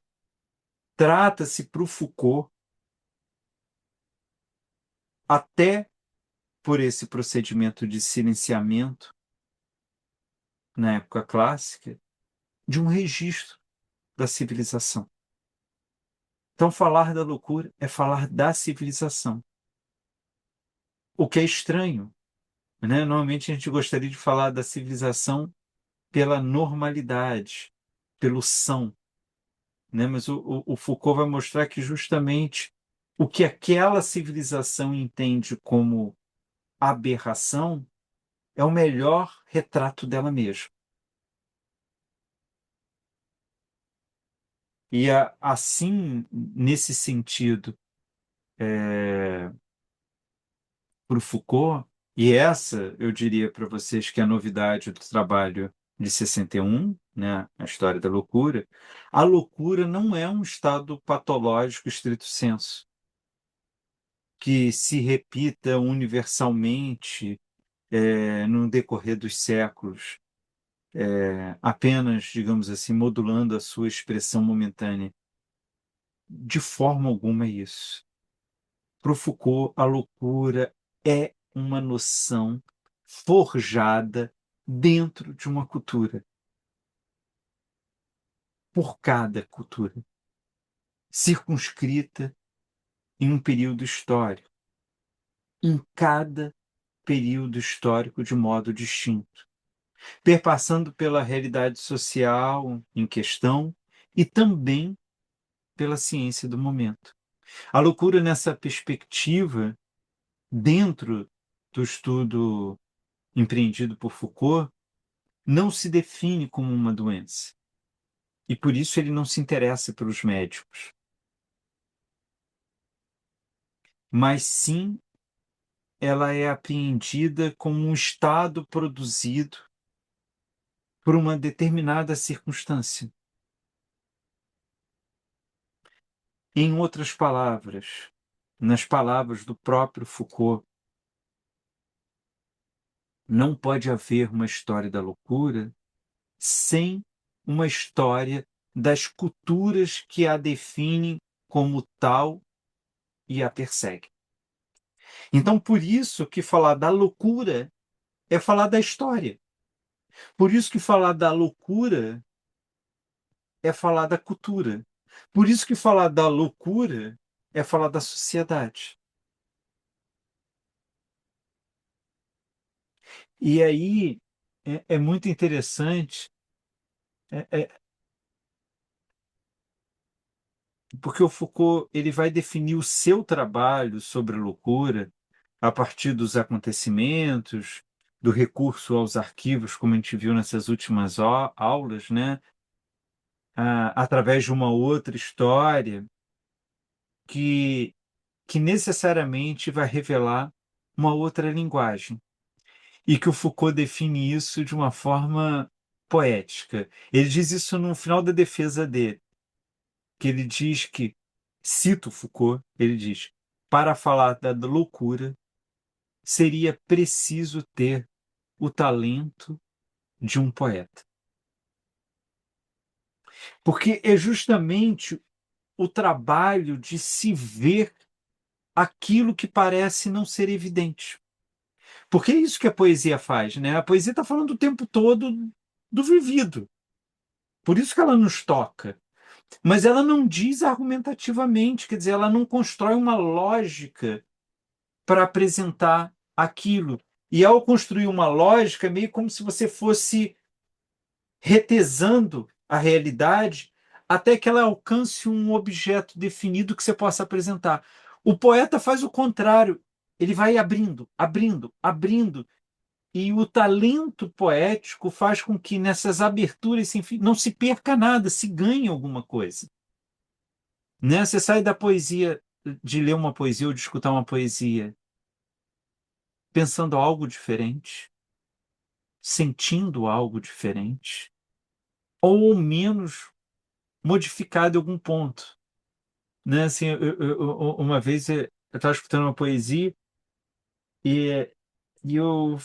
Trata-se para o Foucault, até por esse procedimento de silenciamento, na época clássica, de um registro da civilização. Então, falar da loucura é falar da civilização. O que é estranho, né? Normalmente a gente gostaria de falar da civilização pela normalidade, pelo são, né? Mas o Foucault vai mostrar que justamente o que aquela civilização entende como aberração é o melhor retrato dela mesma. E assim, nesse sentido, para o Foucault, e essa eu diria para vocês que é a novidade do trabalho de 61, né, a história da loucura, a loucura não é um estado patológico estrito sensu, que se repita universalmente no decorrer dos séculos, apenas, digamos assim, modulando a sua expressão momentânea. De forma alguma é isso. Para o Foucault, a loucura é uma noção forjada dentro de uma cultura, por cada cultura, circunscrita em um período histórico, em cada período histórico de modo distinto, perpassando pela realidade social em questão e também pela ciência do momento. A loucura, nessa perspectiva, dentro do estudo empreendido por Foucault, não se define como uma doença. E por isso ele não se interessa pelos médicos. Mas sim, ela é apreendida como um estado produzido por uma determinada circunstância. Em outras palavras, nas palavras do próprio Foucault, não pode haver uma história da loucura sem uma história das culturas que a definem como tal e a perseguem. Então, por isso que falar da loucura é falar da história. Por isso que falar da loucura é falar da cultura. Por isso que falar da loucura é falar da sociedade. E aí é muito interessante, é, é, porque o Foucault ele vai definir o seu trabalho sobre a loucura a partir dos acontecimentos, do recurso aos arquivos, como a gente viu nessas últimas aulas, né? Através de uma outra história que, que necessariamente vai revelar uma outra linguagem. E que o Foucault define isso de uma forma poética. Ele diz isso no final da defesa dele, que ele diz que, cito Foucault, ele diz, para falar da loucura, seria preciso ter o talento de um poeta. Porque é justamente o trabalho de se ver aquilo que parece não ser evidente. Porque é isso que a poesia faz, né? A poesia está falando o tempo todo do vivido. Por isso que ela nos toca. Mas ela não diz argumentativamente, quer dizer, ela não constrói uma lógica para apresentar aquilo. E ao construir uma lógica, é meio como se você fosse retesando a realidade até que ela alcance um objeto definido que você possa apresentar. O poeta faz o contrário. Ele vai abrindo, abrindo, abrindo. E o talento poético faz com que nessas aberturas enfim, não se perca nada, se ganhe alguma coisa. Né? Você sai da poesia, de ler uma poesia ou de escutar uma poesia, pensando algo diferente, sentindo algo diferente, ou ao menos modificado em algum ponto. Né? Assim, uma vez eu estava escutando uma poesia e, e eu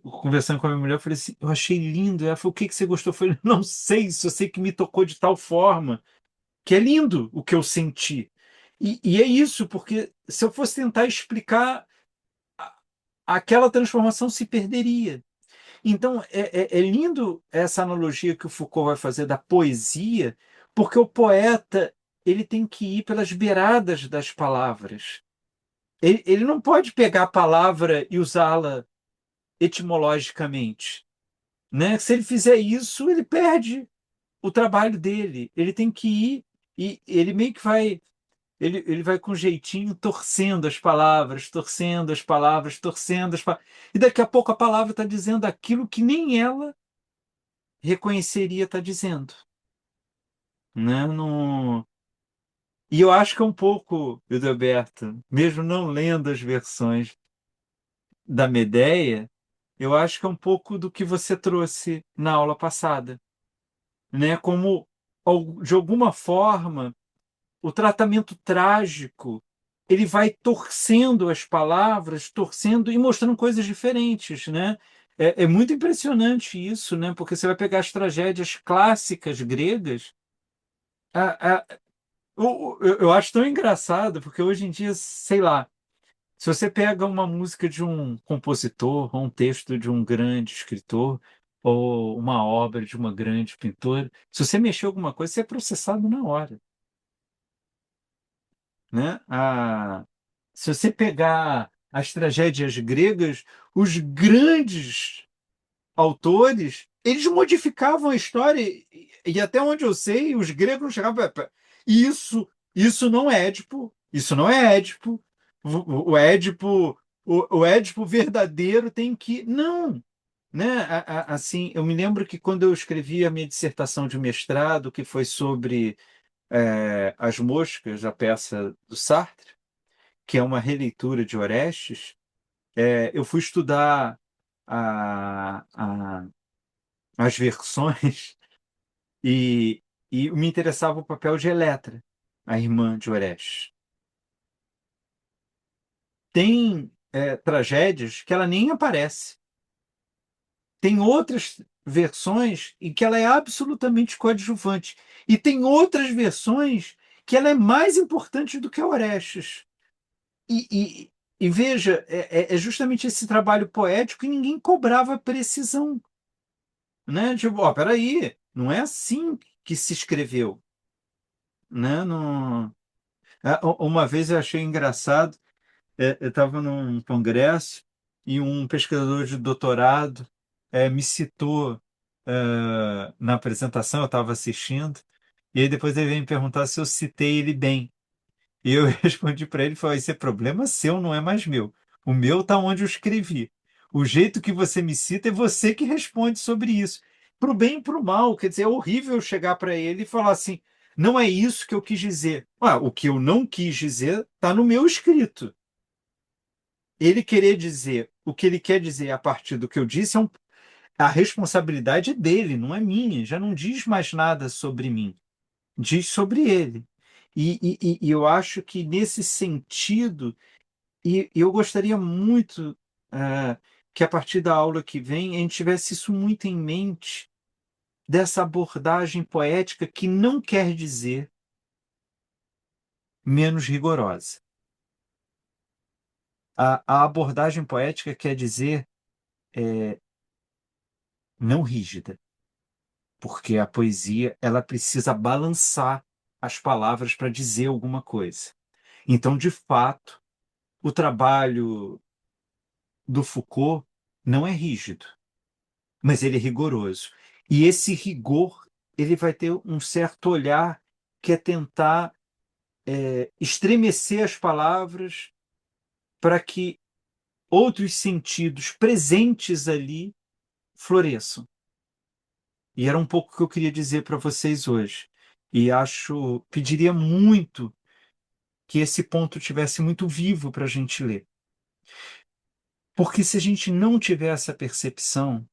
conversando com a minha mulher, eu falei assim, eu achei lindo. Ela falou, o que que você gostou? Eu falei, não sei, só sei que me tocou de tal forma, que é lindo o que eu senti. E é isso, porque se eu fosse tentar explicar, aquela transformação se perderia. Então, é lindo essa analogia que o Foucault vai fazer da poesia, porque o poeta ele tem que ir pelas beiradas das palavras. Ele não pode pegar a palavra e usá-la etimologicamente, né? Se ele fizer isso, ele perde o trabalho dele. Ele tem que ir e ele meio que vai, ele vai com jeitinho torcendo as palavras, torcendo as palavras, torcendo as palavras. E daqui a pouco a palavra está dizendo aquilo que nem ela reconheceria estar dizendo. né? Não... E eu acho que é um pouco, Alberto, mesmo não lendo as versões da Medea, eu acho que é um pouco do que você trouxe na aula passada, né? Como, de alguma forma, o tratamento trágico, ele vai torcendo as palavras, torcendo e mostrando coisas diferentes, né? É muito impressionante isso, né? Porque você vai pegar as tragédias clássicas gregas, eu acho tão engraçado, porque hoje em dia, sei lá, se você pega uma música de um compositor, ou um texto de um grande escritor, ou uma obra de uma grande pintora, se você mexer alguma coisa, você é processado na hora, né? Se você pegar as tragédias gregas, os grandes autores, eles modificavam a história e até onde eu sei, os gregos não chegavam. Isso, isso não é Édipo, isso não é Édipo. O Édipo, o Édipo verdadeiro tem que não, né? Assim, eu me lembro que quando eu escrevi a minha dissertação de mestrado, que foi sobre As Moscas, a peça do Sartre, que é uma releitura de Orestes, eu fui estudar a, a- as versões e, e me interessava o papel de Eletra, a irmã de Orestes. Tem tragédias que ela nem aparece. Tem outras versões em que ela é absolutamente coadjuvante. E tem outras versões que ela é mais importante do que a Orestes. E, e, e veja, é justamente esse trabalho poético que ninguém cobrava precisão, né? Tipo, ó, peraí, não é assim que se escreveu, né? Não... Uma vez eu achei engraçado, eu estava num congresso e um pesquisador de doutorado me citou na apresentação, eu estava assistindo, e aí depois ele veio me perguntar se eu citei ele bem. E eu respondi para ele, falei, esse é problema seu, não é mais meu. O meu está onde eu escrevi. O jeito que você me cita é você que responde sobre isso. Para o bem e para o mal. Quer dizer, é horrível chegar para ele e falar assim, não é isso que eu quis dizer. O que eu não quis dizer está no meu escrito. Ele querer dizer o que ele quer dizer a partir do que eu disse, a responsabilidade é dele, não é minha. Já não diz mais nada sobre mim, diz sobre ele. E eu acho que nesse sentido, e eu gostaria muito que a partir da aula que vem a gente tivesse isso muito em mente, dessa abordagem poética que não quer dizer menos rigorosa. A abordagem poética quer dizer não rígida, porque a poesia ela precisa balançar as palavras para dizer alguma coisa. Então, de fato, o trabalho do Foucault não é rígido, mas ele é rigoroso. E esse rigor, ele vai ter um certo olhar que é tentar estremecer as palavras para que outros sentidos presentes ali floresçam. E era um pouco o que eu queria dizer para vocês hoje. E pediria muito que esse ponto tivesse muito vivo para a gente ler. Porque se a gente não tiver essa percepção,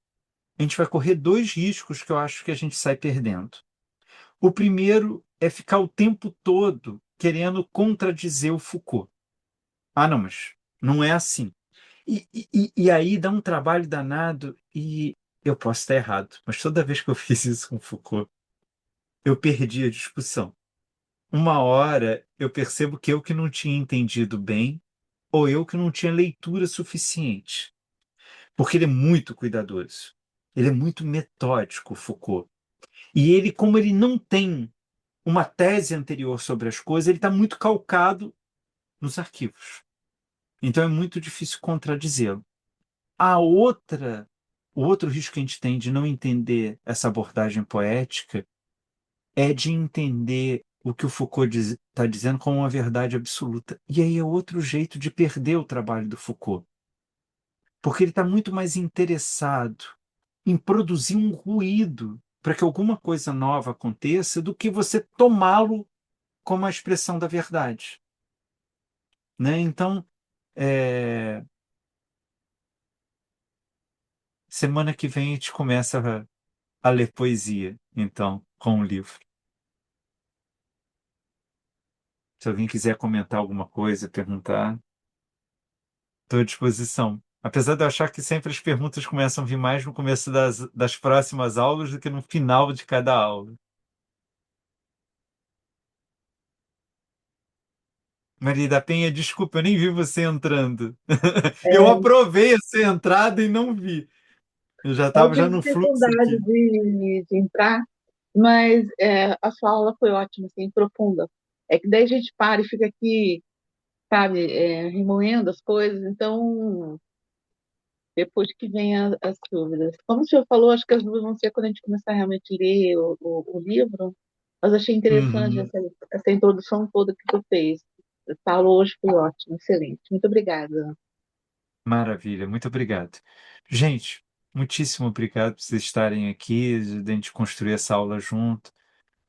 a gente vai correr dois riscos que eu acho que a gente sai perdendo. O primeiro é ficar o tempo todo querendo contradizer o Foucault. Não, mas não é assim. E aí dá um trabalho danado e eu posso estar errado, mas toda vez que eu fiz isso com Foucault, eu perdi a discussão. Uma hora eu percebo que eu que não tinha entendido bem ou eu que não tinha leitura suficiente. Porque ele é muito cuidadoso. Ele é muito metódico, Foucault. E ele, como ele não tem uma tese anterior sobre as coisas, ele está muito calcado nos arquivos. Então é muito difícil contradizê-lo. O outro risco que a gente tem de não entender essa abordagem poética é de entender o que o Foucault está dizendo como uma verdade absoluta. E aí é outro jeito de perder o trabalho do Foucault. Porque ele está muito mais interessado em produzir um ruído para que alguma coisa nova aconteça do que você tomá-lo como a expressão da verdade, né? Então, é, semana que vem a gente começa a ler poesia, então, com o livro. Se alguém quiser comentar alguma coisa, perguntar, estou à disposição. Apesar de eu achar que sempre as perguntas começam a vir mais no começo das próximas aulas do que no final de cada aula. Maria da Penha, desculpa, eu nem vi você entrando. Eu aprovei a sua entrada e não vi. Eu já Eu estava já tive no fluxo dificuldade aqui. de entrar, mas a sua aula foi ótima, assim, profunda. É que daí a gente para e fica aqui, sabe, remoendo as coisas, então depois que vem as dúvidas. Como o senhor falou, acho que as dúvidas vão ser quando a gente começar realmente a ler o livro, mas achei interessante Uhum. essa introdução toda que tu fez. A aula hoje foi ótima, excelente. Muito obrigada. Maravilha, muito obrigado. Gente, muitíssimo obrigado por vocês estarem aqui, de a gente construir essa aula junto.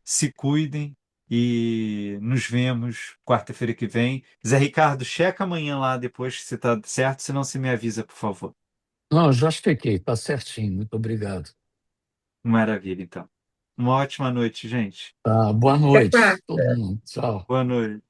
Se cuidem e nos vemos quarta-feira que vem. Zé Ricardo, checa amanhã lá depois se está certo, senão você me avisa, por favor. Não, já chequei, tá certinho. Muito obrigado. Maravilha, então. Uma ótima noite, gente. Tá, boa Até quarta. noite, todo mundo. Tchau. Boa noite.